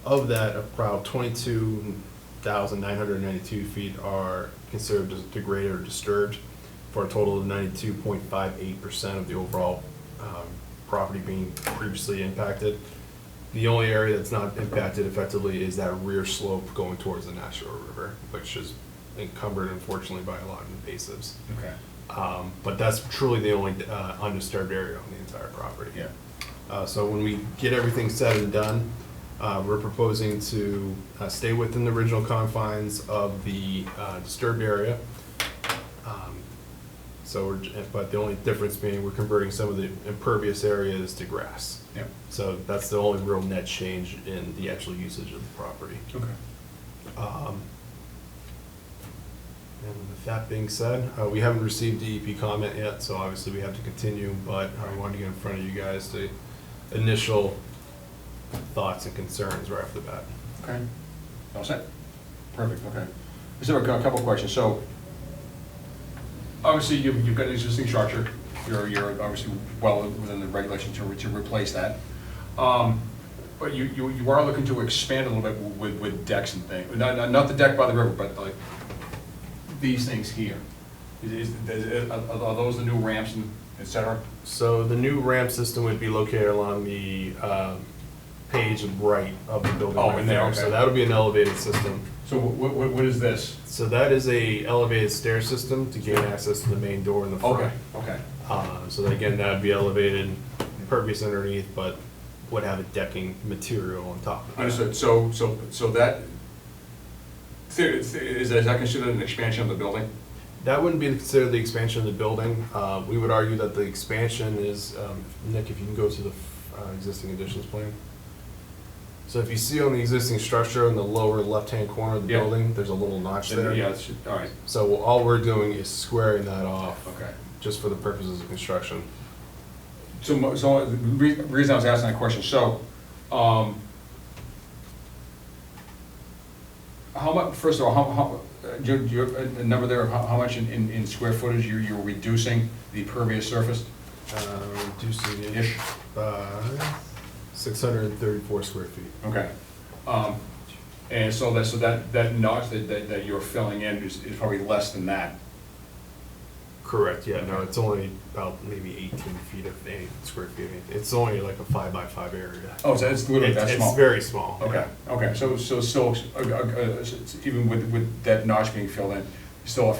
Of that, about 22,992 feet are considered degraded or disturbed, for a total of 92.58% of the overall property being previously impacted. The only area that's not impacted effectively is that rear slope going towards the Nashua River, which is encumbered unfortunately by a lot of invasives. Okay. But that's truly the only undisturbed area on the entire property. Yeah. So when we get everything said and done, we're proposing to stay within the original confines of the disturbed area. But the only difference being we're converting some of the impervious areas to grass. Yep. So that's the only real net change in the actual usage of the property. Okay. And with that being said, we haven't received DEP comment yet, so obviously we have to continue, but I wanted to get in front of you guys to initial thoughts and concerns right off the bat. Okay. All set? Perfect, okay. Just have a couple of questions. So, obviously, you've got an existing structure. You're obviously well within the regulation to replace that. But you are looking to expand a little bit with decks and things. Not the deck by the river, but like these things here. Are those the new ramps and et cetera? So the new ramp system would be located along the page right of the building. Oh, right in there, okay. So that'll be an elevated system. So what is this? So that is a elevated stair system to gain access to the main door in the front. Okay, okay. So again, that'd be elevated, impervious underneath, but would have a decking material on top of it. Understood. So that, is that considered an expansion of the building? That wouldn't be considered the expansion of the building. We would argue that the expansion is, Nick, if you can go to the existing additions plan. So if you see on the existing structure in the lower left-hand corner of the Yeah. building, there's a little notch there. Yeah, all right, So all we're doing is squaring that off, okay. just for the purposes of construction. So the reason I was asking that question, so, how much, first of all, how, do you have a number there of how much in square footage you're reducing the pervious surface? Reducing it Ish. by 634 square feet. Okay. And so that notch that you're filling in is probably less than that. Correct, yeah, no, it's only about maybe 18 feet of any square feet. It's only like a 5x5 area. Oh, so it's literally that small? It's very small. Okay, okay, so still, even with that notch being filled in, still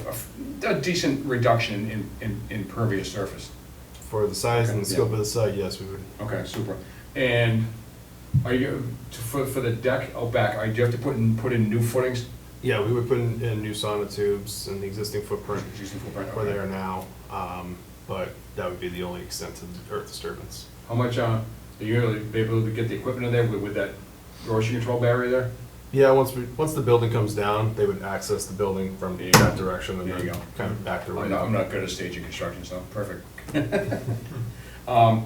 a decent reduction in pervious surface. For the size and the Okay, scope yeah. of the site, yes, we would. Okay, super. And are you, for the deck out back, do you have to put in new footings? Yeah, we would put in new sonotubes in the existing footprint Existing footprint, where they okay. are now, but that would be the only extent of the earth disturbance. How much, are you gonna be able to get the equipment in there with that erosion control barrier there? Yeah, once the building comes down, they would access the building from There you that go. direction and There you then go. kind of back their way. I'm not good at staging construction, so perfect. So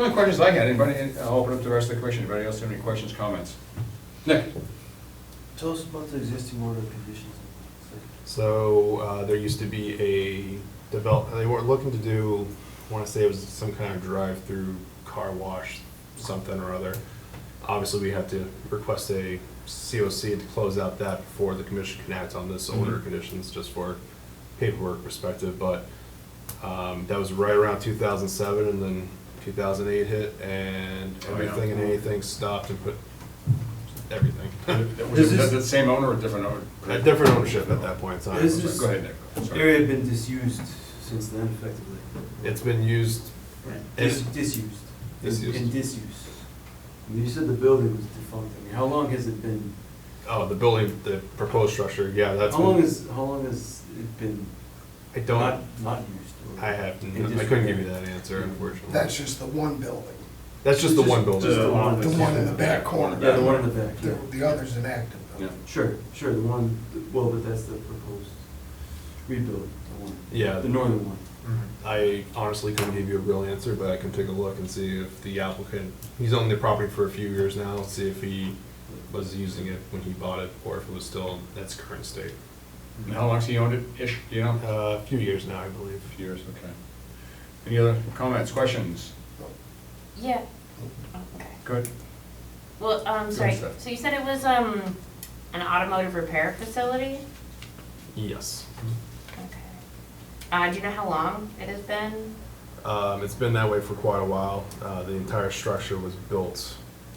any questions I had, anybody, I'll open up to the rest of the commission, anybody else have any questions, comments? Nick? Tell us about the existing order of conditions. So there used to be a they were looking to do, I want to say it was some kind of drive-through car wash, something or other. Obviously, we have to request a COC to close out that before the commission can act on this order of conditions, just for paperwork perspective, but that was right around 2007, and then 2008 hit, and everything and anything stopped and put everything. Was it the same owner or a different owner? A different ownership at that point in time. This is- Go ahead, Nick. Sorry. Area had been disused since then, effectively. It's been used, Disused. Disused. In disuse. I mean, you said the building was defunct. I mean, how long has it been? oh, the building, the proposed structure, yeah, that's How long been, has it been I don't, not used? Or I have, in I couldn't give you disrepair? that answer, unfortunately. That's just the one building. That's just the one Just building. the one. The one in the back corner. Yeah, the one in the back, yeah. The other's an active Yeah. building. Sure, the one, well, but that's the proposed. rebuild the one, Yeah, the northern one. I honestly couldn't give you a real answer, but I can take a look and see if the applicant, he's owned the property for a few years now, see if he was using it when he bought it, or if it was still in its current state. And how long has he owned it, ish, do you know? A few years now, I believe. A few years, okay. Any other comments, questions? Yeah. Oh, okay. Good. Well, sorry, Steph. so you said it was, an automotive repair facility? Yes. Okay. Do you know how long it has been? It's been that way for quite a while. The entire structure was built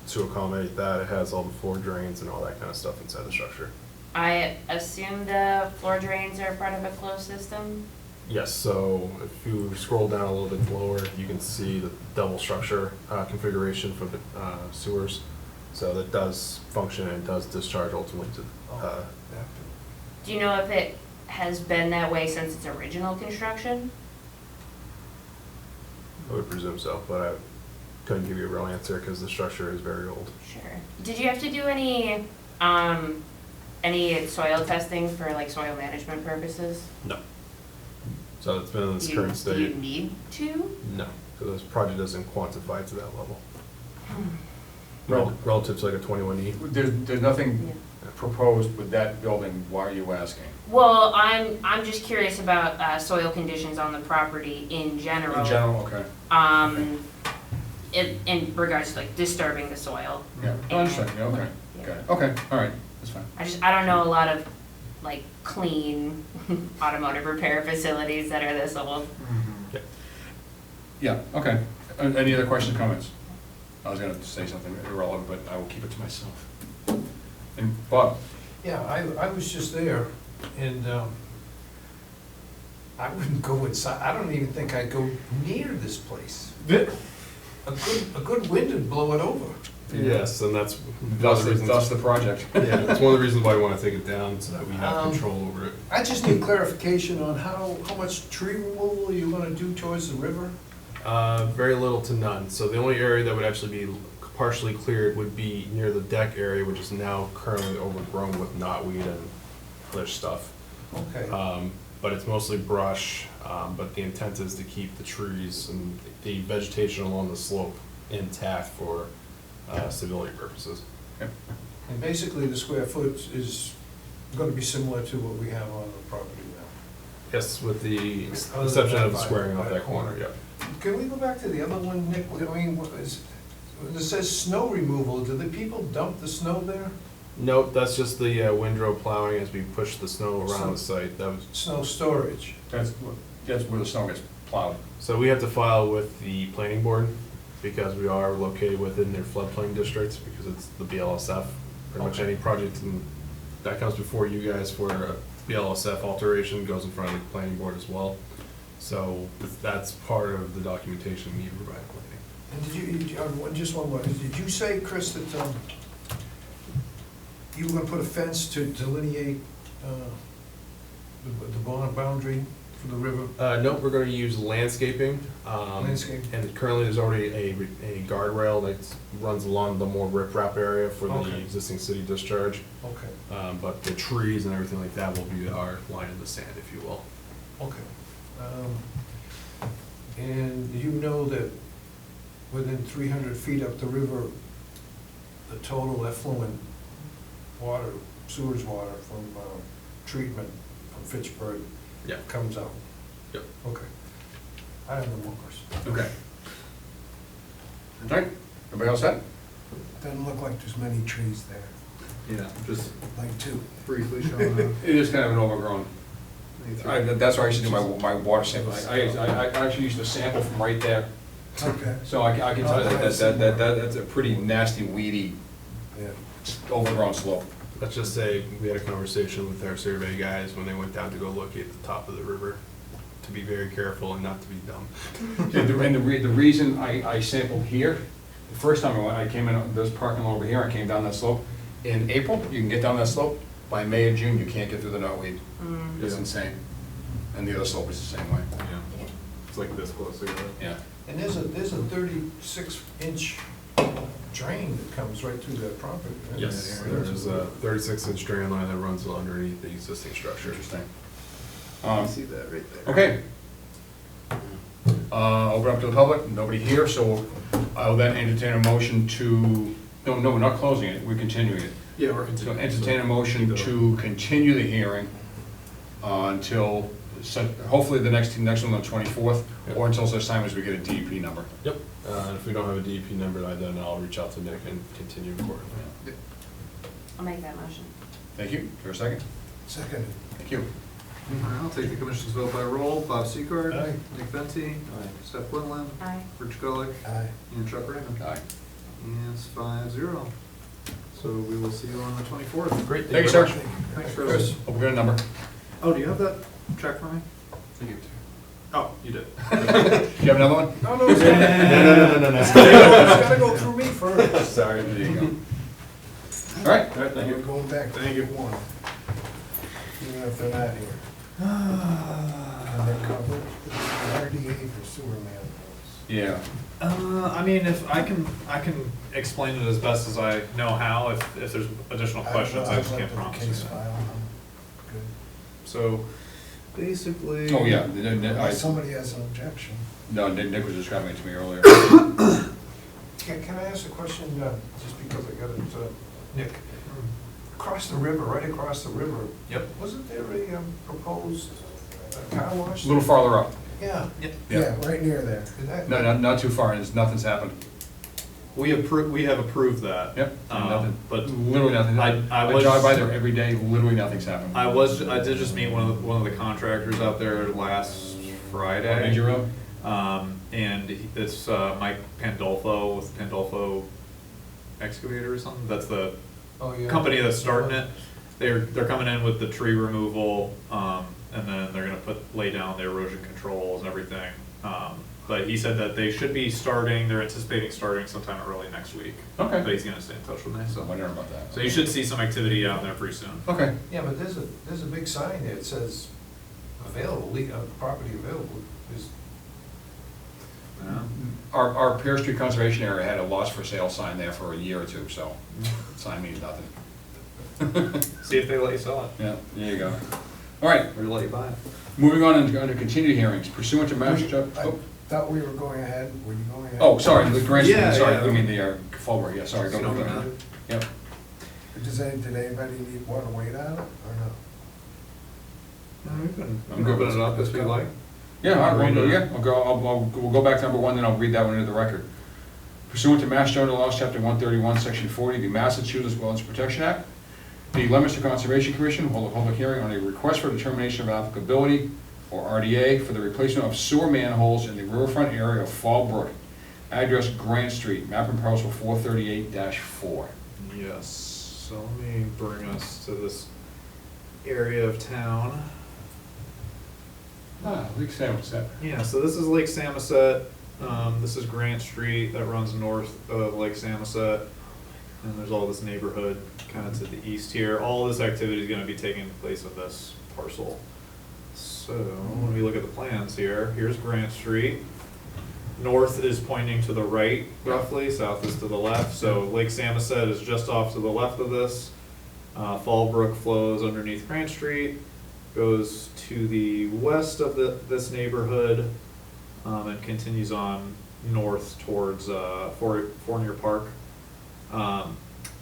to accommodate that. It has all the floor drains and all that kind of stuff inside the structure. I assume the floor drains are part of a closed system? Yes, so if you scroll down a little bit lower, you can see the double structure configuration for the sewers. So that does function and does discharge ultimately to, Do you know if it has been that way since its original construction? I would presume so, but I couldn't give you a real answer because the structure is very old. Sure. Did you have to do any soil testing for like soil management purposes? No. So it's been in its Do you- current Do you state? need to? No, because this project doesn't quantify to that level. No. Relative to like a 21E. There's nothing Yeah. proposed with that building, why are you asking? Well, I'm just curious about soil conditions on the property in general. In general, okay. In regards to like disturbing the soil. Yeah, I understand, yeah, okay, Yeah. got it, okay, all right, that's fine. I don't know a lot of like clean automotive repair facilities that are this old. Okay. Yeah, okay. Any other questions, comments? I was gonna say something irrelevant, but I will keep it to myself. And Bob? Yeah, I was just there, and I wouldn't go inside, I don't even think I'd go near this place. A good wind would blow it over. Yes, and that's one of the reasons. Thus the project. Yeah, that's one of the reasons why we want to take it down, so that we have Um, control over it. I just need clarification on how much tree removal you're gonna do towards the river? Very little to none. So the only area that would actually be partially cleared would be near the deck area, which is now currently overgrown with knotweed and other stuff. Okay. But it's mostly brush, but the intent is to keep the trees and the vegetation along the slope intact for stability purposes. And basically, the square foot is gonna be similar to what we have on the property now. Yes, with the Other than exception that of by- squaring by off the that corner, corner. yeah. Can we go back to the other one, Nick? I mean, what is, it says snow removal, do the people dump the snow there? Nope, that's just the windrow plowing as we push the snow around the site. That was, Snow storage? That's where the snow gets plowed. so we have to file with the planning board because we are located within their floodplain districts because it's the BLSF. Pretty much any project that comes before you guys for a BLSF alteration goes in front of the planning board as well. So that's part of the documentation we need to provide planning. And did you, just one more, did you say, Chris, that you were gonna put a fence to delineate the boundary for the river? Nope, we're gonna use landscaping. Landscape. And currently there's already a guardrail that runs along the more riprap area for the Okay. existing city discharge. Okay, But the trees and everything like that will be our line in the sand, if you will. okay. And you know that within 300 feet up the river, the total effluent water, sewage water from treatment from Fitchburg Yeah. comes out? Yep. Okay. I have no more questions. Okay. All right, everybody else set? Doesn't look like there's many trees there, Yeah, just like two. briefly showing up. It is kind of an overgrown. That's where I used to do my water sample. I actually used to sample from right there. Okay. So I can tell you that's a pretty nasty, weedy, Yeah. overgrown slope. Let's just say we had a conversation with our survey guys when they went down to go look at the top of the river, to be very careful and not to be dumb. And the reason I sampled here, the first time I came in, this parking lot over here, I came down that slope. In April, you can get down that slope. By May or June, you can't get through the knotweed. It's insane. And the other slope is the same way. Yeah. It's like this close together. Yeah. And there's a 36-inch drain that comes right through that property, right? Yes, there's a 36-inch drain line that runs underneath the existing structure. Interesting. See that right there. Okay. Open up to the public, nobody here, so I will then entertain a motion to, no, we're not closing it, we're continuing it. Yeah, we're So continuing. entertain a motion to continue the hearing until, hopefully the next one on the 24th, or until such time as we get a DEP number. Yep, and if we don't have a DEP number, then I'll reach out to Nick and continue accordingly. I'll make that motion. Thank you. For a second? Second. Thank you. All right, I'll take the commission's vote by roll. Bob Secord. Aye. Nick Venti. Steph Quinlan. Aye. Rich Gullick. Aye. And Chuck Raymond. Aye. And it's 5-0. So we will see you on the 24th. Great. Thank you, sir. Thanks, Chris. Chris, hope we got a number. Oh, do you have that check for me? Oh, you did. Do you have another one? No, no, it's gotta, No. it's gotta go through me first. Sorry, there you go. All right, We're going back to Thank you. one, even if they're not here. And they're covered, RDA for sewer manholes. yeah. I mean, if I can explain it as best as I know how. If there's additional questions, I just can't promise you Case that. file, I'm good. So, basically. Oh, yeah. Unless somebody has an objection. No, Nick was describing it to me earlier. Can I ask a question, just because I got it, Nick? Across the river, right across the river. Yep. Wasn't there a proposed car wash? A little farther up. Yeah. Yep. Yeah, right near there. Is that- No, not too far, and nothing's happened. We have approved that. Yep, nothing. But Literally nothing. I I was- drive by there every day, literally nothing's happened. I did just meet one of the contractors out there last Friday. Major road? And it's Mike Pandolfo with Pandolfo Excavator or something. That's the Oh, yeah. company that's starting it. They're coming in with the tree removal, and then they're gonna lay down the erosion controls and everything. But he said that they should be they're anticipating starting sometime early next week. Okay. But he's gonna stay in touch with me, I'm so. wondering about that. So you should see some activity down there pretty soon. Okay. Yeah, but there's a big sign there, it says available, property available. Is Yeah. Our Pear Street Conservation Area had a lots for sale sign there for a year or two, so sign means nothing. See if they let you sell it, Yeah, there you go. All right, or let you buy it. moving on under continued hearings pursuant to Mass. I thought we were going ahead, were you going ahead? Oh, sorry, the grant, Yeah, sorry, yeah. I mean the Fallbrook, yeah, sorry, go, No, go, no, go. no. Yep. Did anybody want to wait on it, or no? We can I'm good open with it up if you like. Yeah, all right, Read we'll, it. yeah, we'll go back to number one, then I'll read that one into the record. Pursuant to Mass General Laws, Chapter 131, Section 40, the Massachusetts Wetlands Protection Act, the Leominster Conservation Commission will hold a public hearing on a request for determination of applicability, or RDA, for the replacement of sewer manholes in the riverfront area of Fall Brook, address Grant Street, map and parcel 438-4. Yes, so let me bring us to this area of town. Lake Samoset. Yeah, so this is Lake Samoset. This is Grant Street that runs north of Lake Samoset. And there's all this neighborhood kind of to the east here. All this activity is going to be taking place on this parcel. So when we look at the plans here, here's Grant Street. North is pointing to the right roughly, south is to the left. So Lake Samoset is just off to the left of this. Fall Brook flows underneath Grant Street, goes to the west of this neighborhood, and continues on north towards Fournier Park.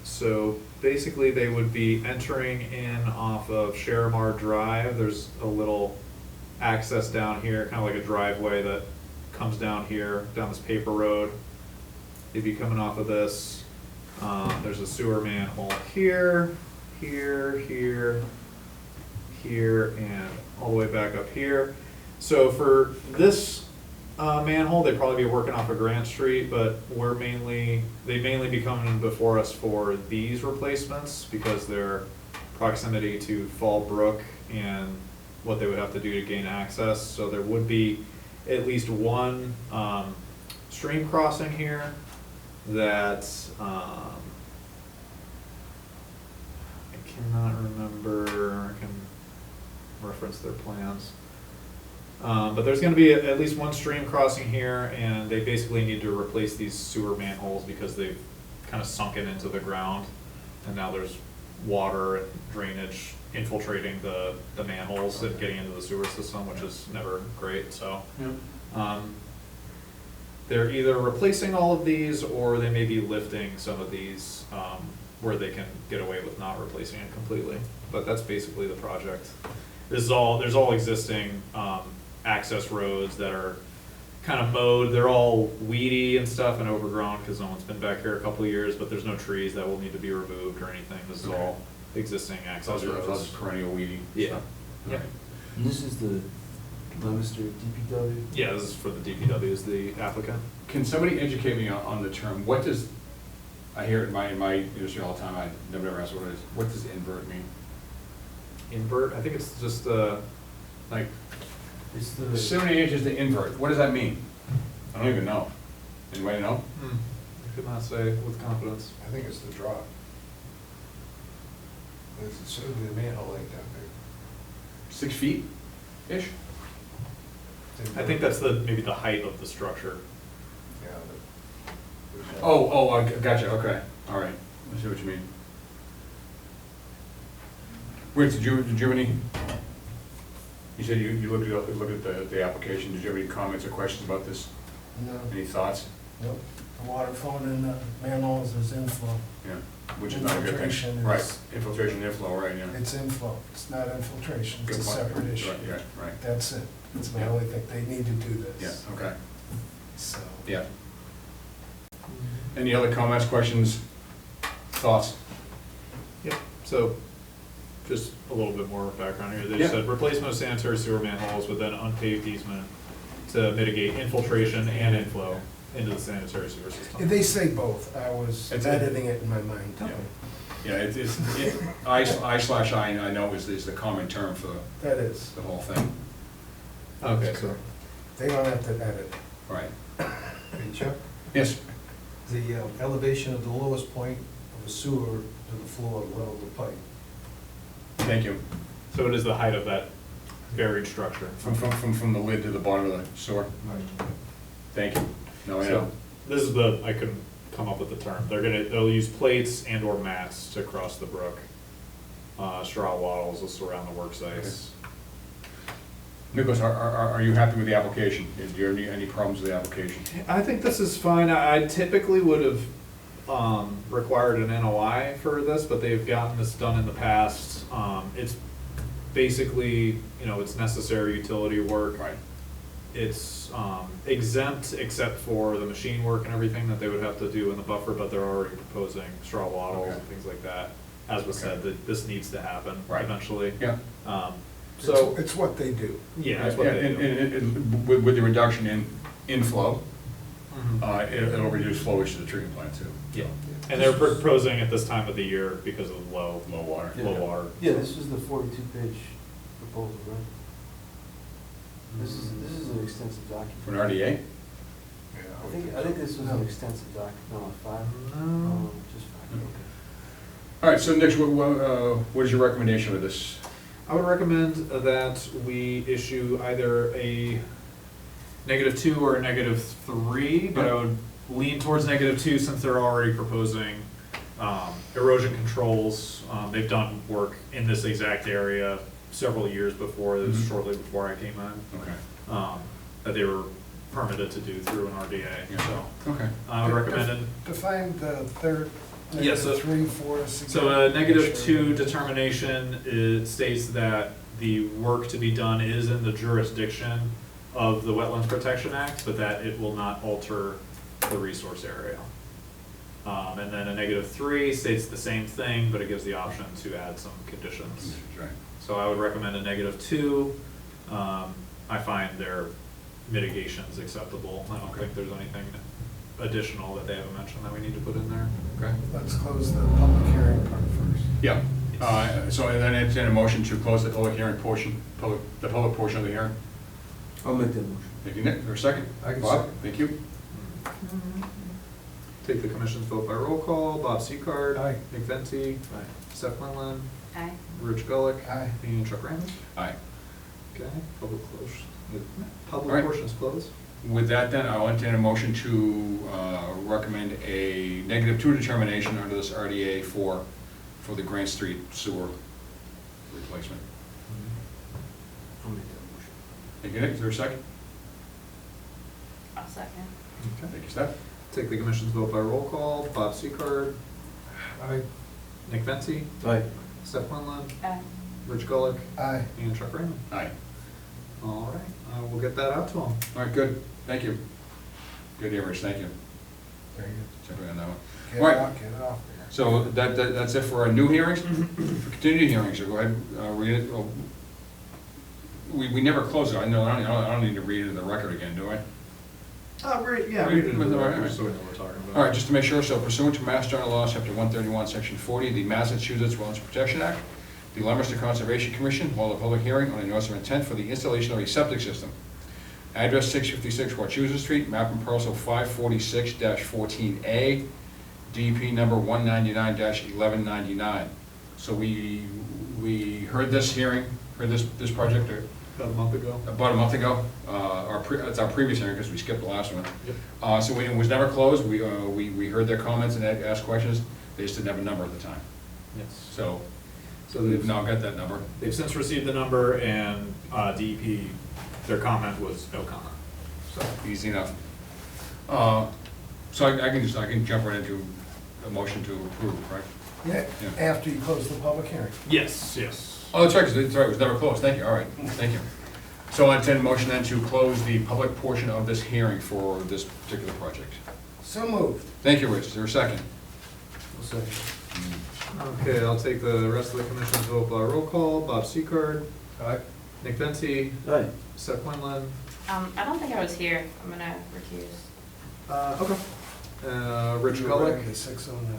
So basically they would be entering in off of Sharamar Drive. There's a little access down here, kind of like a driveway that comes down here, down this paper road. They'd be coming off of this. There's a sewer manhole here, here, and all the way back up here. So for this manhole, they'd probably be working off of Grant Street, but they mainly be coming before us for these replacements because their proximity to Fall Brook and what they would have to do to gain access. So there would be at least one stream crossing here that I cannot remember. I can reference their plans. But there's going to be at least one stream crossing here, and they basically need to replace these sewer manholes because they've kind of sunken into the ground, and now there's water and drainage infiltrating the manholes and getting into the sewer system, which is never great, so. They're either replacing all of these, or they may be lifting some of these, where they can get away with not replacing it completely. But that's basically the project. There's all existing, access roads that are kind of mowed. They're all weedy and stuff and overgrown, because no one's been back here a couple of years, but there's no trees that will need to be removed or anything. This is all existing access Those are roads. perennial weedy. Yeah. stuff. Yeah. And this is the Leominster DPW? Yeah, this is for the DPW, is the applicant. Can somebody educate me on the term, what does, I hear it in my industry all the time, I never asked what it is, what does invert mean? Invert, I think it's just, like, It's the, 70 inches to invert, what does that mean? I don't even know. Anybody know? I could not say with confidence. I think it's the drop. It's certainly the manhole like that 6 feet-ish? big. I think that's maybe the height of the structure. Yeah, but- Oh, I gotcha, okay, all right, I see what you mean. Rich, did you have any, you said you looked at the application, did you have any comments or questions about this? No, Any thoughts? nope. The water flowing in the manholes is inflow. Yeah, which is not a good Infiltration thing. is- Right, infiltration, inflow, right, yeah. It's inflow, it's not infiltration, it's Good a point. separate issue. Right, yeah, right, That's it. That's my Yeah. only thing. They need to do yeah, this. okay, So, yeah. Any other comments, questions, thoughts? Yep, so, just a little bit more background here. They Yeah. said replacement of sanitary sewer manholes within unpaved easement to mitigate infiltration and inflow into the sanitary sewer system. they say both. I was It's- editing it in my mind. Yeah. Yeah, I know is the common term for That is. the whole thing. Okay, so, They don't have to edit. Right. Hey, Chuck, Yes, the elevation of the lowest point of a sewer to the floor level of the pipe. thank you. so it is the height of that buried structure. From the lid to the bottom of the sewer. Thank you. No, I So, know. this is I couldn't come up with the term. They'll use plates and or mats to cross the brook. Straw wattles will surround the work sites. Nicholas, are you happy with the application? Do you have any problems with the application? I think this is fine. I typically would have required an NOI for this, but they've gotten this done in the past. It's basically, it's necessary utility work. Right. It's exempt except for the machine work and everything that they would have to do in the buffer, but they're already proposing straw wattles and Okay. things like that. As was said, that this needs to happen Right. eventually. Yeah. So, It's what they do. yeah, that's what they do. And with the reduction in inflow, Mhm. it'll reduce flowage to the treatment plant too. Yeah, and they're proposing at this time of the year because of low Low water. water. yeah, this is the 42-page proposal, right? This is an extensive For document. an RDA? I think this was an extensive document, no, 5? No. Just 5, okay. All right, so Nick, what is your recommendation of this? I would recommend that we issue either a -2 or a -3, but I would lean towards -2 since they're already proposing erosion controls. They've done work in this exact area several years before, this was Mhm. shortly before I came in, Okay. that they were permitted to do through an RDA, Yeah. so. Okay. I would recommend it. Define the third, Yeah, so- -3, 4, 6. So a -2 determination, it states that the work to be done is in the jurisdiction of the Wetlands Protection Act, but that it will not alter the resource area. And then a -3 states the same thing, but it gives the option to add some conditions. Right. So I would recommend a -2. I find their mitigations acceptable. I don't Okay. think there's anything additional that they haven't mentioned that we need to put in there. Okay. Let's close the public hearing part first. Yeah, so then entertain a motion to close the public hearing portion, the public portion of the hearing. I'll make that motion. Thank you, Nick, for a second. I can Bob, second. thank you. Take the commission's vote by roll call. Bob Seacard. Aye. Nick Venti. Seth Quinlan. Aye. Rich Gullick. Aye. And Chuck Raymond. Aye. Okay, public close. All Public right. portion is closed. With that then, I'll entertain a motion to recommend a -2 determination under this RDA for the Grant Street sewer replacement. I'll make that motion. Thank you, Nick. Is there a second? I'll second. Okay. Thank you, Steph. Take the commission's vote by roll call. Bob Seacard, I, Nick Venti, Aye. Steph Quinlan, Aye. Rich Gullick, Aye. and Chuck Raymond. Aye. All right, we'll get that out to them. All right, good. Thank you. Good, dear Rich, thank you. Very good. Jumping on that one. Get All it right. off, get it off there. So that's it for our new hearings. For continued hearings, so go ahead, read it. Oh, we never closed it. I don't need to read it in the record again, do I? Yeah, read it into the record, so we know what we're talking about. All right, just to make sure, so pursuant to Mass General Law, Chapter 131, Section 40, the Massachusetts Wetlands Protection Act, the Leominster Conservation Commission held a public hearing on a notice of intent for the installation of a septic system. Address 656 Wachusett Street, map and parcel 546-14A, DP number 199-1199. So we heard this hearing, heard this project About a month ago. about a month ago. It's our previous hearing because we skipped the last one. Yep. So it was never closed. We heard their comments and asked questions. They just didn't have a number at the time. Yes. So So we've they've now got that number. They've since received the number, and DEP, their comment was no comment. So easy enough. So I can jump right into a motion to approve, right? Yeah, Yeah. after you close the public hearing. Yes, yes. Oh, that's right, 'cause it was never closed. Thank you, all right, thank you. So I'll entertain a motion then to close the public portion of this hearing for this particular project. So moved. Thank you, Rich. Is there a second? Okay, I'll take the rest of the commission's vote by roll call. Bob Seacard, I, Nick Venti, Aye. Seth Quinlan. I don't think I was here. I'm gonna recuse. Okay. Rich You were Gullick. at the 609.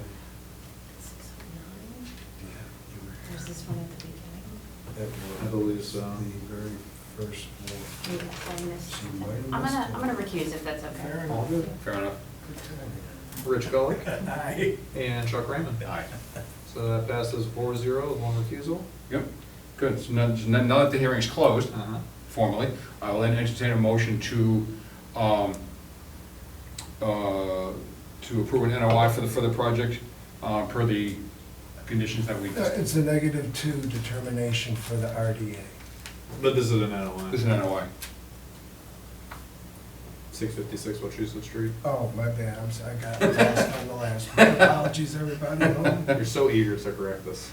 609? Yeah, you were Or is this one at the beginning? That I believe so. The very first one. Maybe I missed She something. might have I'm missed gonna it. recuse if that's okay. Fair All enough. good. Fair enough. Good timing. Rich Gullick Aye. and Chuck Raymond. Aye. So that passes 4-0 with one recusal. Yep, good. So now that the hearing's closed formally, I will then entertain a motion to approve an NOI for the project, per the conditions that we just. It's a -2 determination for the RDA. But this is an NOI. This is an NOI. 656 Wachusett Street. Oh, my bad, I got lost on the last one. Apologies, everybody at home. You're so eager to correct this.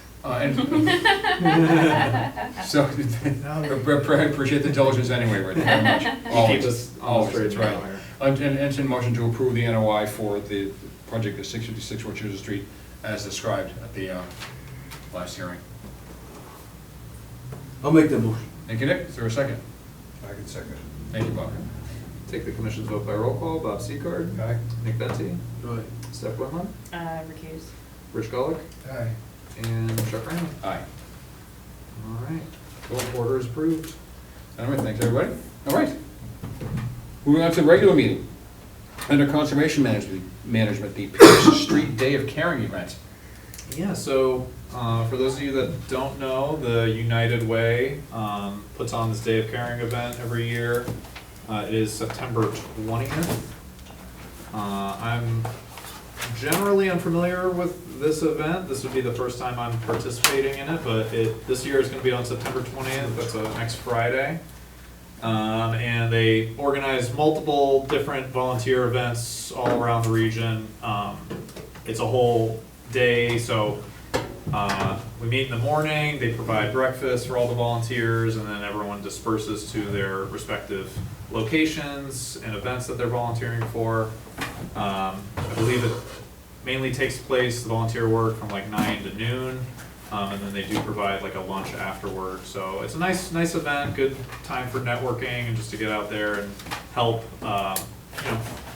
So, appreciate the diligence anyway, Rick, very much. You keep us on the Always, straight that's and narrow right. here. Entertain motion to approve the NOI for the project at 656 Wachusett Street as described at the last hearing. I'll make that motion. Thank you, Nick. Is there a second? I can second. Thank you, Bob. Take the commission's vote by roll call. Bob Seacard. Aye. Nick Venti. Aye. Steph Quinlan. Recuse. Rich Gullick. Aye. And Chuck Raymond. Aye. All right. Vote order is approved. All right, thanks, everybody. All right. Moving on to the regular meeting. Under Conservation Management, the Pierce Street Day of Caring event. Yeah, so for those of you that don't know, the United Way puts on this Day of Caring event every year. It is September 20th. I'm generally unfamiliar with this event. This would be the first time I'm participating in it, but this year is going to be on September 20th. That's next Friday. And they organize multiple different volunteer events all around the region. It's a whole day, so we meet in the morning, they provide breakfast for all the volunteers, and then everyone disperses to their respective locations and events that they're volunteering for. I believe it mainly takes place, the volunteer work, from like 9 to noon, and then they do provide like a lunch afterward. So it's a nice event, good time for networking and just to get out there and help,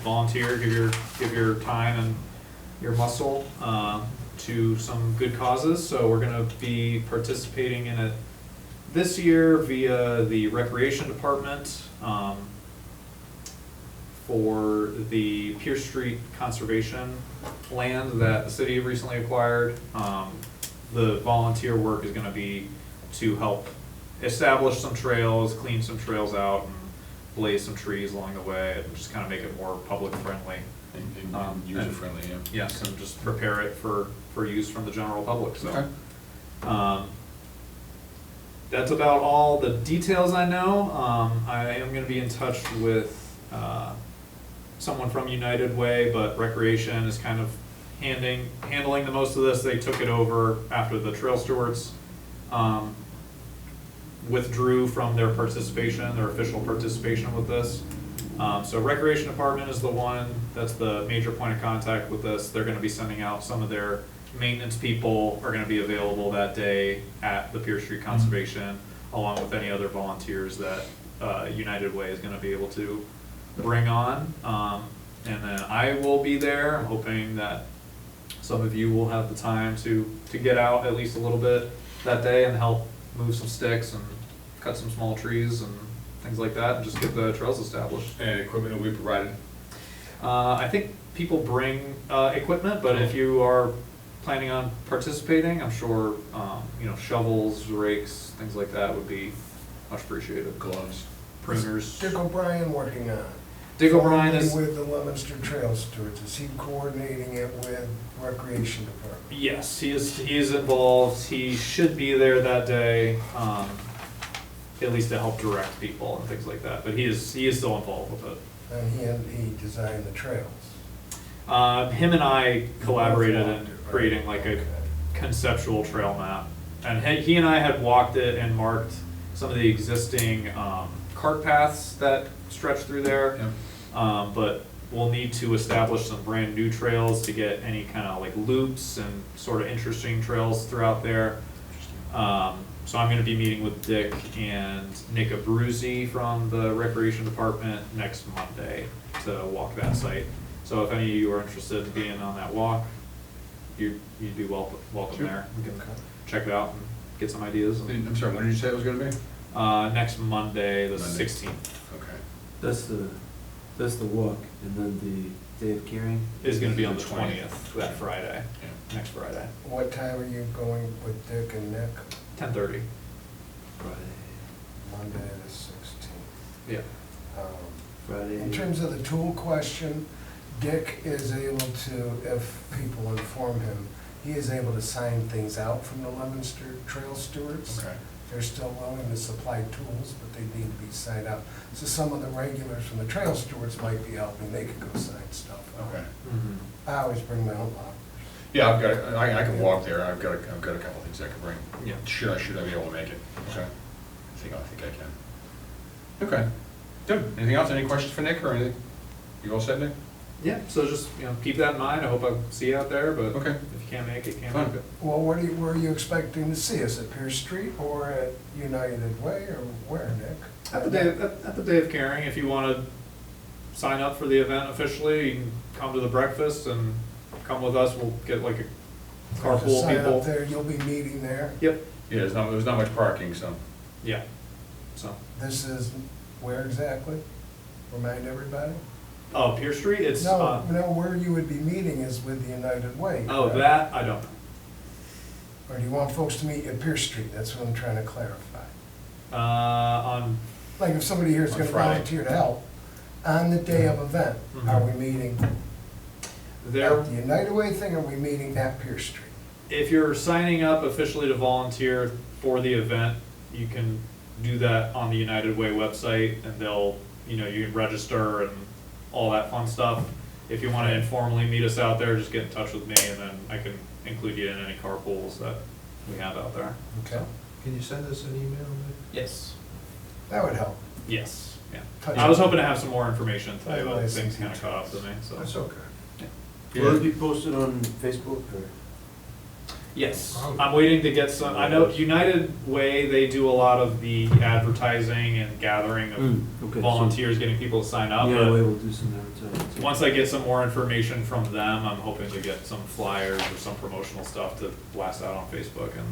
volunteer, give your time and your muscle to some good causes. So we're gonna be participating in it this year via the Recreation Department for the Pierce Street Conservation land that the city recently acquired. The volunteer work is gonna be to help establish some trails, clean some trails out, and blaze some trees along the way, and just kind of make it more public friendly. And user-friendly, yeah. Yes, and just prepare it for use from the general public, so. Okay. That's about all the details I know. I am gonna be in touch with, someone from United Way, but Recreation is kind of handling the most of this. They took it over after the trail stewards, withdrew from their participation, their official participation with this. So Recreation Department is the one that's the major point of contact with this. They're gonna be sending out some of their maintenance people are gonna be available that day at the Pierce Street Conservation, along with any other volunteers that United Way is gonna be able to bring on. And then I will be there. I'm hoping that some of you will have the time to get out at least a little bit that day and help move some sticks and cut some small trees and things like that, and just get the trails established. And equipment will be provided? I think people bring equipment, but if you are planning on participating, I'm sure, shovels, rakes, things like that would be much appreciated. Gloves. Pruners. Dick O'Brien working on it. Dick O'Brien is, With the Leominster Trail Stewards, is he coordinating it with Recreation Department? yes, he is involved. He should be there that day, at least to help direct people and things like that, but he is still involved with it. And he designed the trails? Him and I collaborated in creating like a conceptual trail map. And he and I had walked it and marked some of the existing cart paths that stretch through there. Yeah. But we'll need to establish some brand new trails to get any kind of like loops and sort of interesting trails throughout there. So I'm gonna be meeting with Dick and Nick Abruzzi from the Recreation Department next Monday to walk that site. So if any of you are interested in being on that walk, you'd be welcome there. We can check it out and get some ideas. I'm sorry, when did you say it was gonna be? Next Monday, the Monday. 16th, Okay. That's the walk, and then the day of caring? is gonna be on the 20th. 20th, that Friday, Yeah. next Friday, What time are you going with Dick and Nick? 10:30. Friday. Monday the 16th. Yeah. Friday. In terms of the tool question, Dick is able to, if people inform him, he is able to sign things out from the Leominster Trail Stewards. Okay. They're still willing to supply tools, but they need to be signed out. So some of the regulars from the Trail Stewards might be helping, they could go sign stuff out. Okay. I always bring my own lockers. Yeah, I can walk there. I've got a couple things I can bring. Yeah. Should I be able to make it? Okay. I think I can. Okay. Good. Anything else? Any questions for Nick or anything? You all set, Nick? Yeah, so just, keep that in mind. I hope I see you out there, but Okay. if you can't make it, can't Fine. make it. Well, where are you expecting to see us, at Pierce Street or at United Way, or where, Nick? At the day of caring, if you want to sign up for the event officially, you can come to the breakfast and come with us. We'll get like a There's a carpool sign up people. there, you'll be meeting there. Yep. Yeah, there's not much parking, so. Yeah. So, This is where exactly? Remind everybody? oh, Pierce Street, it's, No, where you would be meeting is with the United Way. oh, correct? that, I don't know. Or do you want folks to meet at Pierce Street? That's what I'm trying to clarify. On, Like if somebody here is On gonna Friday. volunteer to help, on the day of event, are we meeting there, at the United Way thing, or are we meeting at Pierce Street? if you're signing up officially to volunteer for the event, you can do that on the United Way website, and they'll, you can register and all that fun stuff. If you want to informally meet us out there, just get in touch with me, and then I can include you in any carpools that we have out there. Okay. Can you send us an email, Nick? Yes. That would help. Yes, yeah. Touch I was it. hoping to have some more information today, but Otherwise, things kind of caught up to me, so. That's okay. Will it be posted on Facebook or? Yes, I'm waiting to get some, I know United Way, they do a lot of the advertising and gathering of Okay, so volunteers, getting people to sign up, Yeah, we but will do some advertising. once I get some more information from them, I'm hoping to get some flyers or some promotional stuff to blast out on Facebook and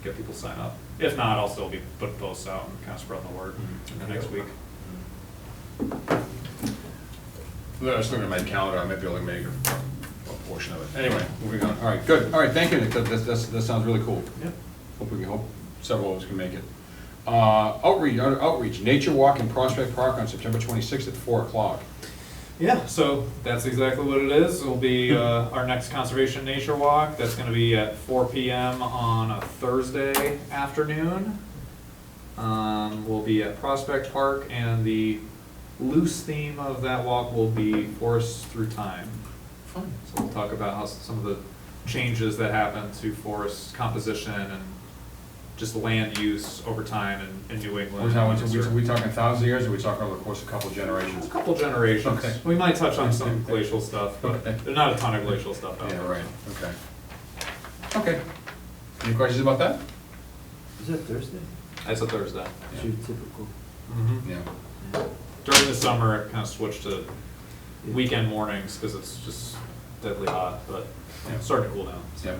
get people to sign up. If not, I'll still be putting posts out and kind of spreading the word in the next week. I was looking at my calendar, I might be able to make a portion of it. Anyway, moving on. All right, good. All right, thank you, Nick. That sounds really cool. Yep. Hope several of us can make it. Outreach, nature walk in Prospect Park on September 26th at 4 o'clock. Yeah, so that's exactly what it is. It'll be our next conservation nature walk. That's going to be at 4 p.m. on a Thursday afternoon. will be at Prospect Park, and the loose theme of that walk will be Forest Through Time. Fun. So we'll talk about how some of the changes that happen to forest composition and just land use over time in New England. Are we talking thousands of years, or are we talking over the course of a couple of generations? A couple generations. Okay. We might touch on some glacial stuff, but Okay. there's not a ton of glacial stuff out Yeah, there. right, okay. Okay. Any questions about that? Is that Thursday? That's a Thursday. Yeah. Shoot, typical. Mhm. Yeah. During the summer, it kind of switched to weekend mornings because it's just deadly hot, but it's starting to cool down. Yeah.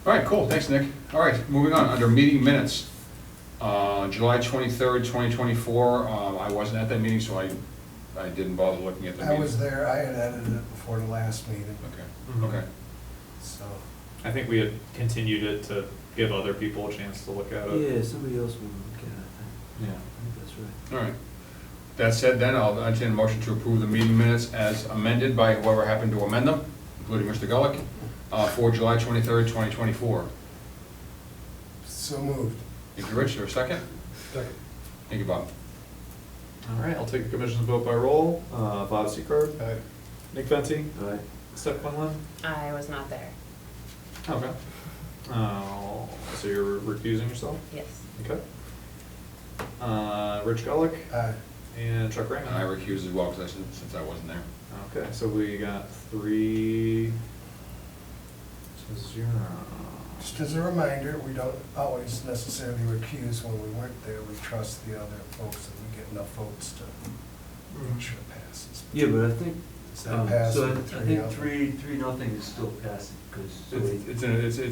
All right, cool, thanks, Nick. All right, moving on, under meeting minutes. July 23rd, 2024, I wasn't at that meeting, so I didn't bother looking at the I meeting. was there, I had edited it before the last meeting, Okay, okay. so. I think we had continued it to give other people a chance to look at it. Yeah, somebody else will look at it, Yeah. I think that's right. All right. That said, then, I'll entertain a motion to approve the meeting minutes as amended by whoever happened to amend them, including Mr. Gulick, for July 23rd, 2024. So moved. Thank you, Rich. Is there a second? Second. Thank you, Bob. All right, I'll take the commission's vote by roll. Bob Secord, Aye. Nick Fenty, All right. Steph Quinlan. I was not there. Okay. So you're recusing yourself? Yes. Okay. Rich Gulick Aye. and Chuck And I Raymond. recuse as well, because since I wasn't there. Okay, so we got 3 to 0. Just as a reminder, we don't always necessarily recuse when we weren't there. We trust the other folks that we get enough votes to make sure it passes. Yeah, but I think, Does that pass so I with I 3-0? think 3-0 is still passing, because.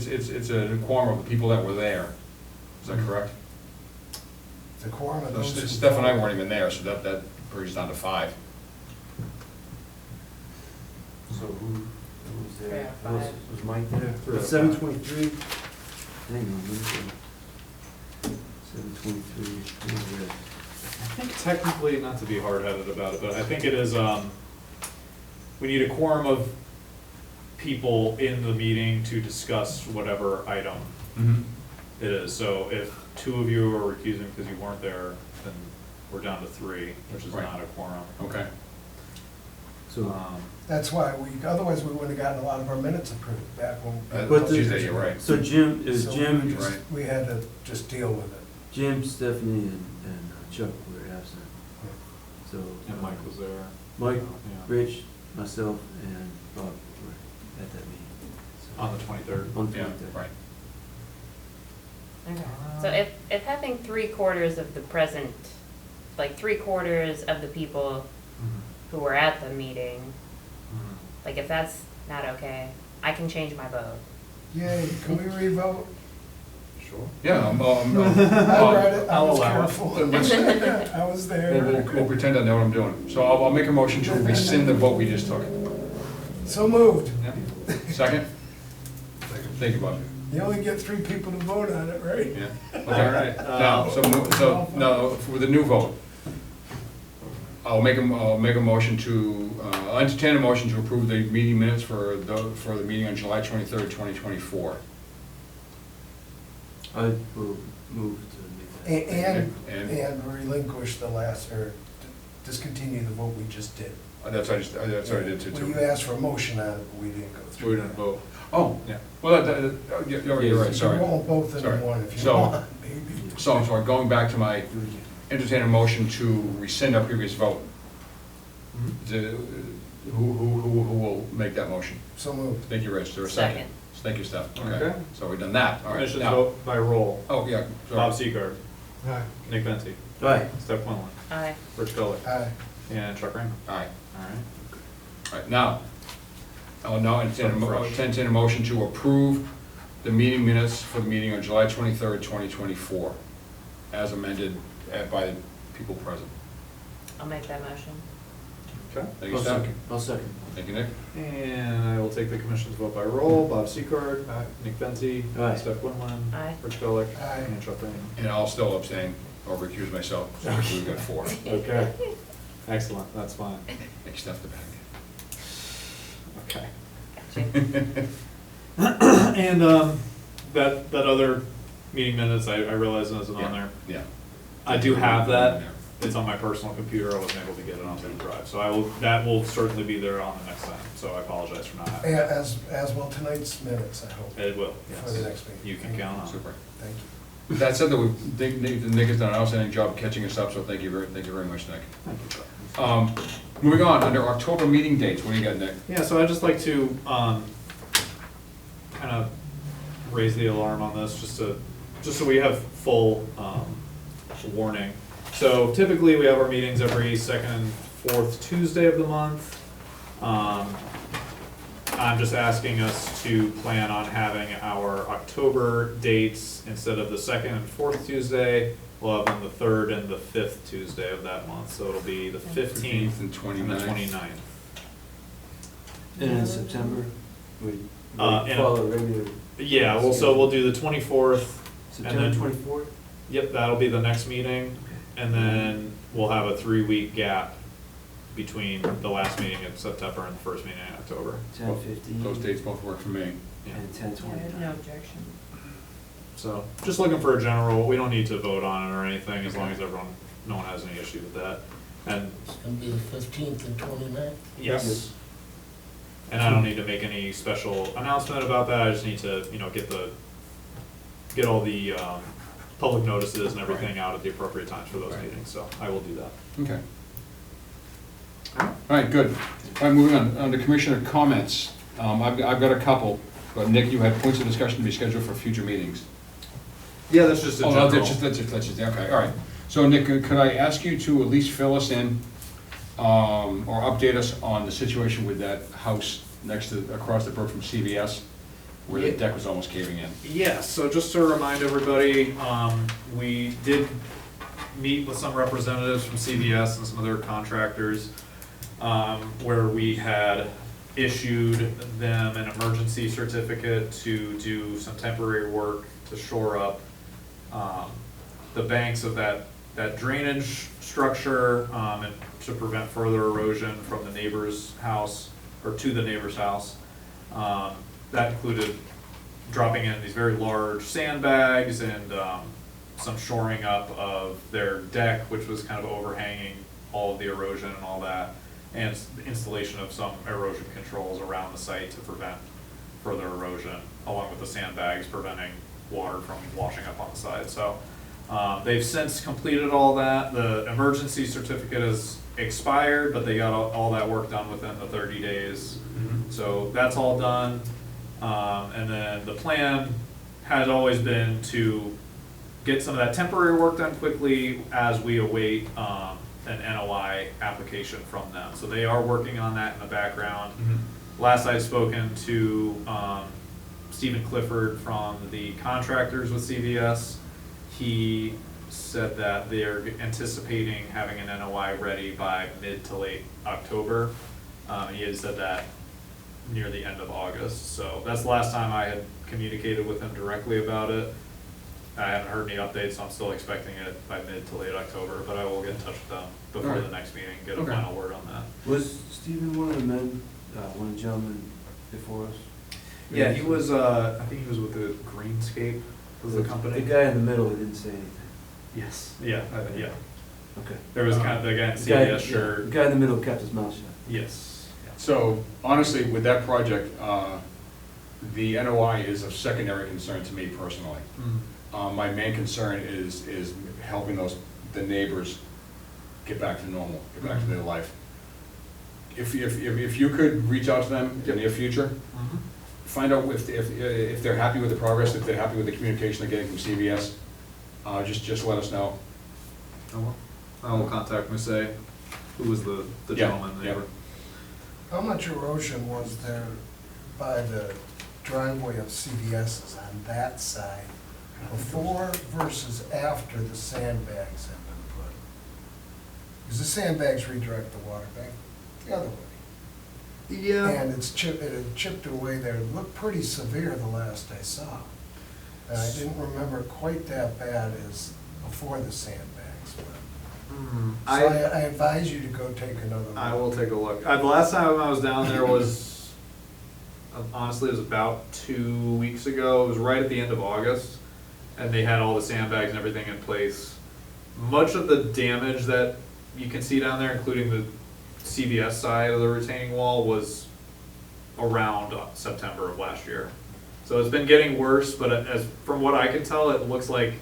It's a quorum of the people that were there. Is that correct? The quorum of So those who Steph and I vote. weren't even there, so that brings down to 5. So who was there? 3 out of Was 5. was Mike there? 3 out of 7:23? Hang on, let me see. 7:23, I think technically, not to be hard-headed about it, but I think it is, we need a quorum of people in the meeting to discuss whatever item it is. So if 2 of you are recusing because you weren't there, then we're down to 3, which is Right. not a quorum. Okay. So, That's why otherwise we wouldn't have gotten a lot of our minutes approved back when. But the- Tuesday, you're right. so Jim, is So Jim, we just- Right. We had to just deal with it. Jim, Stephanie, and Chuck were absent. So. And Mike was there. Mike, Yeah. Rich, myself, and Bob were at that meeting. So- On the 23rd. On the Yeah, 23rd. right. Okay. So if having 3/4 of the present, like 3/4 of the people who were at the meeting, like if that's not okay, I can change my vote. Yay, can we re-vote? Sure. Yeah, I read it, I I'll was allow it. careful. I was there. We'll pretend I know what I'm doing. So I'll make a motion to rescind the vote we just took. So moved. Yeah. Second? Thank you, Bob. You only get 3 people to vote on it, right? Yeah. All right. Now, no, for the new vote, I'll make a motion to, I'll entertain a motion to approve the meeting minutes for the meeting on July 23rd, 2024. I will move to make that. And relinquish the last, or discontinue the vote we just did. That's what I did too. Well, you asked for a motion on it, but we didn't go through. We didn't vote. Oh, Yeah. well, you're right, sorry. You want both in Sorry. one if you So- want, maybe. So I'm sorry, going back to my, Do it again. entertain a motion to rescind our previous vote. Who will make that motion? So moved. Thank you, Rich. Is there a second? Second. Thank you, Steph. Okay. So we've done that. All right. Commission's Now, vote by roll. oh, yeah. sorry. Bob Secord, Aye. Nick Fenty, All right, Steph Quinlan, Aye. Rich Gulick, Aye. and Chuck Raymond. Aye. All right. All right, now, I'll now entertain Fresh. a motion to approve the meeting minutes for the meeting on July 23rd, 2024, as amended by the people present. I'll make that motion. Okay. Thank you, I'll Steph. second, I'll second. Thank you, Nick. And I will take the commission's vote by roll. Bob Secord, Nick Fenty, Aye. Steph Quinlan, Aye. Rich Gulick, Aye. and Chuck Raymond. And I'll still abstain or recuse myself, so we've got 4. Okay. Excellent, that's fine. Make Steph the bad Okay. And that other meeting minutes, I realize it isn't on there. Yeah. I do have that. It's on my personal computer. I wasn't able to get it onto the drive. So that will certainly be there on the next time. So I apologize for not having it. As will tonight's minutes, I hope, It will, for the yes. next meeting. You can count on it. Super. Thank you. With that said, though, Nick has done an outstanding job catching us up, so thank you very much, Nick. Moving on, under October meeting dates, what do you got, Nick? Yeah, so I'd just like to, kind of raise the alarm on this, just so we have full, warning. So typically, we have our meetings every second and fourth Tuesday of the month. I'm just asking us to plan on having our October dates, instead of the second and fourth Tuesday, we'll have them the third and the fifth Tuesday of that month, so it'll be the 15th and and the 29th. 29th. And in September, we in a- follow regular. Yeah, so we'll do the 24th. September then- 24th? Yep, that'll be the next meeting, and then we'll have a 3-week gap between the last meeting in September and the first meeting in October. 10/15. Those dates both work for me. Yeah. And 10/29. objection. So, just looking for a general, we don't need to vote on it or anything, as long as no one has any issue with that. And, It's gonna be the 15th and 29th. yes. And I don't need to make any special announcement about that, I just need to, get all the, public notices and everything out at the appropriate times for those Right. meetings, so I will do that. Okay. All right, good. All right, moving on to commissioner comments. I've got a couple, but Nick, you had points of discussion to be scheduled for future meetings. Yeah, that's just a Oh, general. no, that's just, okay, all right. So Nick, could I ask you to at least fill us in, or update us on the situation with that house across the brook from CVS, where the Yeah. deck was almost caving in? Yes, so just to remind everybody, we did meet with some representatives from CVS and some other contractors, where we had issued them an emergency certificate to do some temporary work to shore up the banks of that drainage structure, and to prevent further erosion from the neighbor's house, or to the neighbor's house. That included dropping in these very large sandbags and some shoring up of their deck, which was kind of overhanging all of the erosion and all that, and the installation of some erosion controls around the site to prevent further erosion, along with the sandbags preventing water from washing up on the side. So they've since completed all that. The emergency certificate has expired, but they got all that work done within the 30 days. So that's all done. And then the plan has always been to get some of that temporary work done quickly as we await an NOI application from them. So they are working on that in the background. Last I'd spoken to Stephen Clifford from the contractors with CVS, he said that they're anticipating having an NOI ready by mid to late October. He had said that near the end of August, so that's the last time I had communicated with him directly about it. I haven't heard any updates, so I'm still expecting it by mid to late October, but I will get in touch with them before Alright. the next meeting, get a Okay. final word on that. Was Stephen one of the men, one of the gentlemen before us? Yeah, he was, I think he was with the Greenscape, was the company. The guy in the middle that didn't say anything. Yes, yeah, yeah. Okay. There was kind of the guy in The guy- CVS shirt. The guy in the middle kept his mouth shut. Yes. So honestly, with that project, the NOI is of secondary concern to me personally. My main concern is helping the neighbors get back to normal, get back to their life. If you could reach out to them in the near future, find out if they're happy with the progress, if they're happy with the communication they're getting from CVS, just let us know. I will contact Musée, who was the Yeah, gentleman yeah. neighbor. How much erosion was there by the driveway of CVS's on that side before versus after the sandbags have been put? Because the sandbags redirect the water back the other way. Yeah. And it had chipped away there. It looked pretty severe the last I saw. And I didn't remember quite that bad as before the sandbags. But so I advise you to go take another look. I will take a look. The last time I was down there was, honestly, it was about 2 weeks ago. It was right at the end of August. and they had all the sandbags and everything in place. Much of the damage that you can see down there, including the CVS side of the retaining wall, was around September of last year. So it's been getting worse, but as from what I can tell, it looks like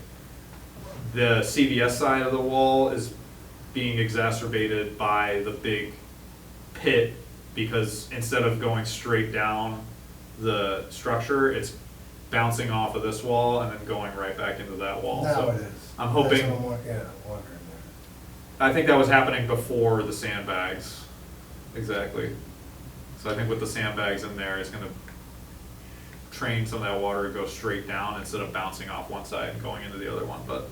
the CVS side of the wall is being exacerbated by the big pit, because instead of going straight down the structure, it's bouncing off of this wall and then going right back into that wall. Now So it is. I'm hoping, That's what I'm wondering I think that was happening before the sandbags, exactly. So I think with the sandbags in there, it's gonna train some of that water to go straight down instead of bouncing off one side and going into the other one, but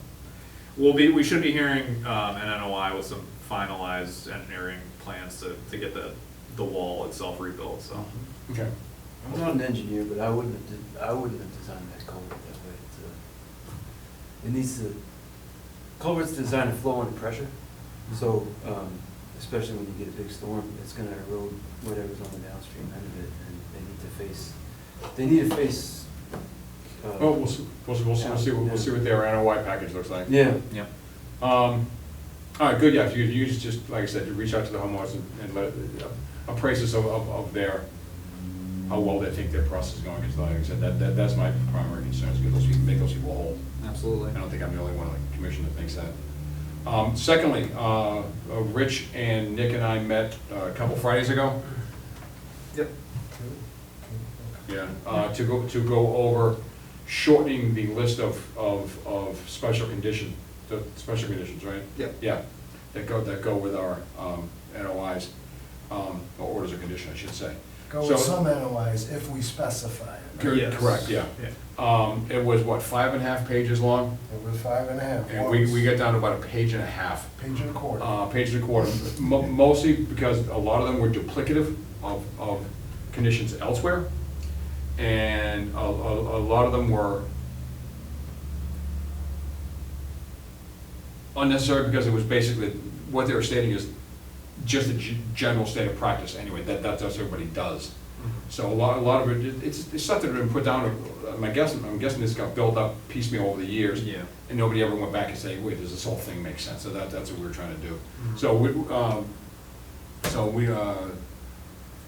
we should be hearing, an NOI with some finalized engineering plans to get the wall itself rebuilt, so. Okay. I'm not an engineer, but I wouldn't have designed that culvert that way. It needs to, culvert's designed to flow under pressure, so, especially when you get a big storm, it's gonna erode whatever's on the downstream end of it, and they need to face, Well, we'll see what their NOI package looks like. yeah. Yeah. All right, good, yeah, if you just, like I said, you reach out to the homeowners and let, appraise us of their, how well they think their process is going, because like I said, that's my primary concern, is make those people whole. Absolutely. I don't think I'm the only one on the commission that thinks that. Secondly, Rich and Nick and I met a couple Fridays ago. Yep. Yeah, to go over shortening the list of special conditions, right? Yep. Yeah, that go with our NOIs, or orders of condition, I should say. Go with So- some NOIs if we specify it. Yes. Correct, yeah. It was what, 5.5 pages long? It was 5.5. And we got down to about a page and a half. Page and a quarter. Page and a quarter, mostly because a lot of them were duplicative of conditions elsewhere. And a lot of them were unnecessary, because it was basically, what they were stating is just a general state of practice anyway, that's what everybody does. So a lot of it, it's stuff that had been put down, I'm guessing this got built up piecemeal over the years. Yeah. And nobody ever went back and say, wait, does this whole thing make sense? So that's what we were trying to do. Mhm. So we,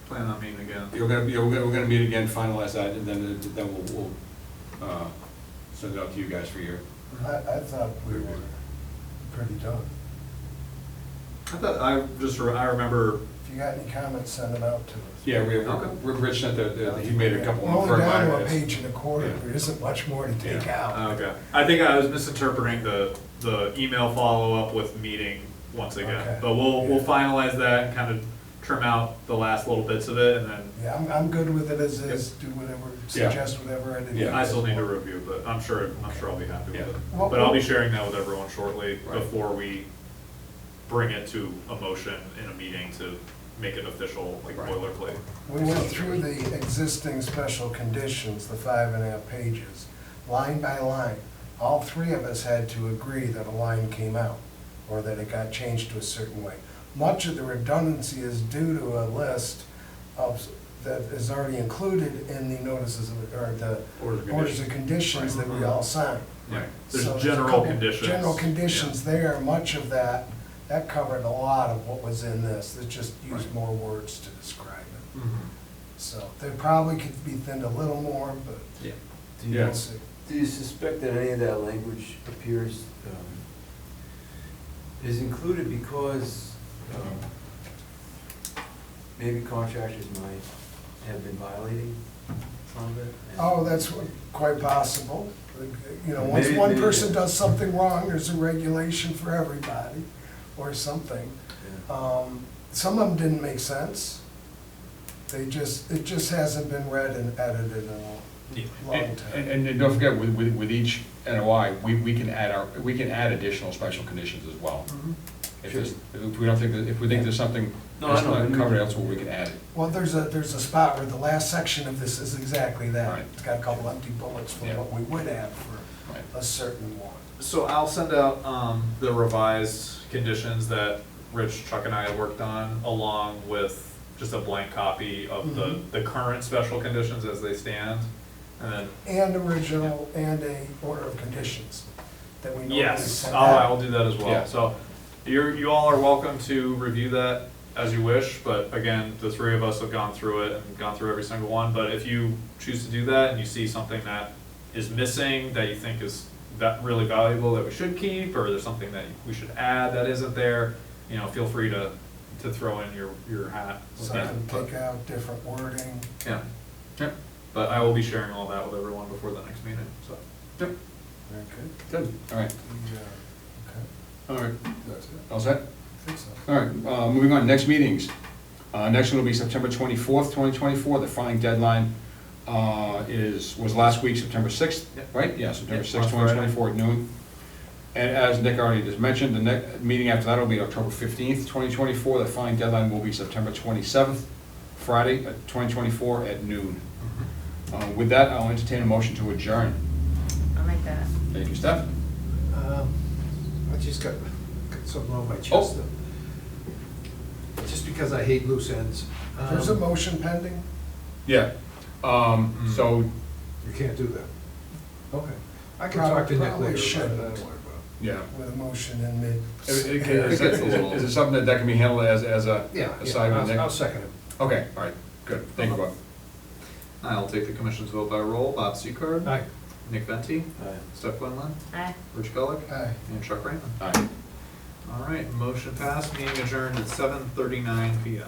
Plan on meeting again. we're gonna meet again, finalize that, and then we'll send it out to you guys for your. I thought we were pretty done. I remember, If you got any comments, send them out to us. Yeah, Okay. Rich sent he made a couple We're of only very down minor to a edits. page and a quarter, Yeah. there isn't much more to take Yeah. out. okay. I think I was misinterpreting the email follow-up with meeting once again. Okay. But we'll Yeah. finalize that and kind of trim out the last little bits of it, and then Yeah, I'm good with it as is, do whatever, suggest whatever edit. Yeah. I still need to review, but I'm sure I'll be happy with Yeah. it. Well, But I'll be well- sharing that with everyone shortly Right. before we bring it to a motion in a meeting to make it official, like Right. boilerplate. We went through the existing special conditions, the 5.5 pages, line by line. All three of us had to agree that a line came out, or that it got changed to a certain way. Much of the redundancy is due to a list that is already included in the notices, or the orders of conditions that we all signed. Right. So There's a general couple conditions. General conditions there, much of that covered a lot of what was in this, that just used Right. more words to describe it. Mhm. So they probably could be thinned a little more, but Yeah. we'll Yeah. see. Do you suspect that any of that language appears, is included because maybe contractors might have been violating some of it? Oh, that's quite possible. You know, once Maybe- one maybe- person does something wrong, there's a regulation for everybody, or something. Yeah. Some of them didn't make sense. It just hasn't been read and edited in a long time. And don't forget, with each NOI, we can add additional special conditions as well. Mhm. If we don't think, if we think there's something No, that's I know. not covered elsewhere, we can add it. Well, there's a spot where the last section of this is exactly that. Right. It's got a couple empty bullets for Yeah. what we would add for Right. a certain one. So I'll send out the revised conditions that Rich, Chuck, and I had worked on, along with just a blank copy of the current special conditions as they stand. And then, And original, and a order of conditions that we normally yes, send I out. will do that as Yeah. well. So you all are welcome to review that as you wish, but again, the three of us have gone through it and gone through every single one. But if you choose to do that and you see something that is missing, that you think is that really valuable that we should keep, or there's something that we should add that isn't there, you know, feel free to throw in your hat. So I can take out different wording. Yeah, yep. But I will be sharing all that with everyone before the next meeting, so. Yep. Very good. Good, all right, Yeah, okay, all right, That's it. all set? I think so. All right, moving on, next meetings. Next one will be September 24th, 2024. The filing deadline was last week, September 6th, Yep. right? Yeah, September Yep, 6th, last Friday. 2024 at noon. And as Nick already just mentioned, the next meeting after that will be October 15th, 2024. The filing deadline will be September 27th, Friday, 2024 at noon. With that, I'll entertain a motion to adjourn. I'll make that. Thank you, Steph. I just got something on my chest. Oh. Just because I hate loose ends. There's a motion pending? Yeah, so, You can't do that. Okay. I can Probably- talk to Nick probably later about it, I shouldn't. don't worry about yeah. With a motion in mid. Is it something that can be handled as a it. Yeah, aside with Nick? I'll second it. Okay, all right, good, thank you, Bob. I'll take the commission's vote by roll. Bob Seacard. Aye. Nick Venti. Aye. Steph Quinlan. Aye. Rich Gullick. Aye. And Chuck Raymond. Aye. All right, motion passed, meeting adjourned at 7:39 PM.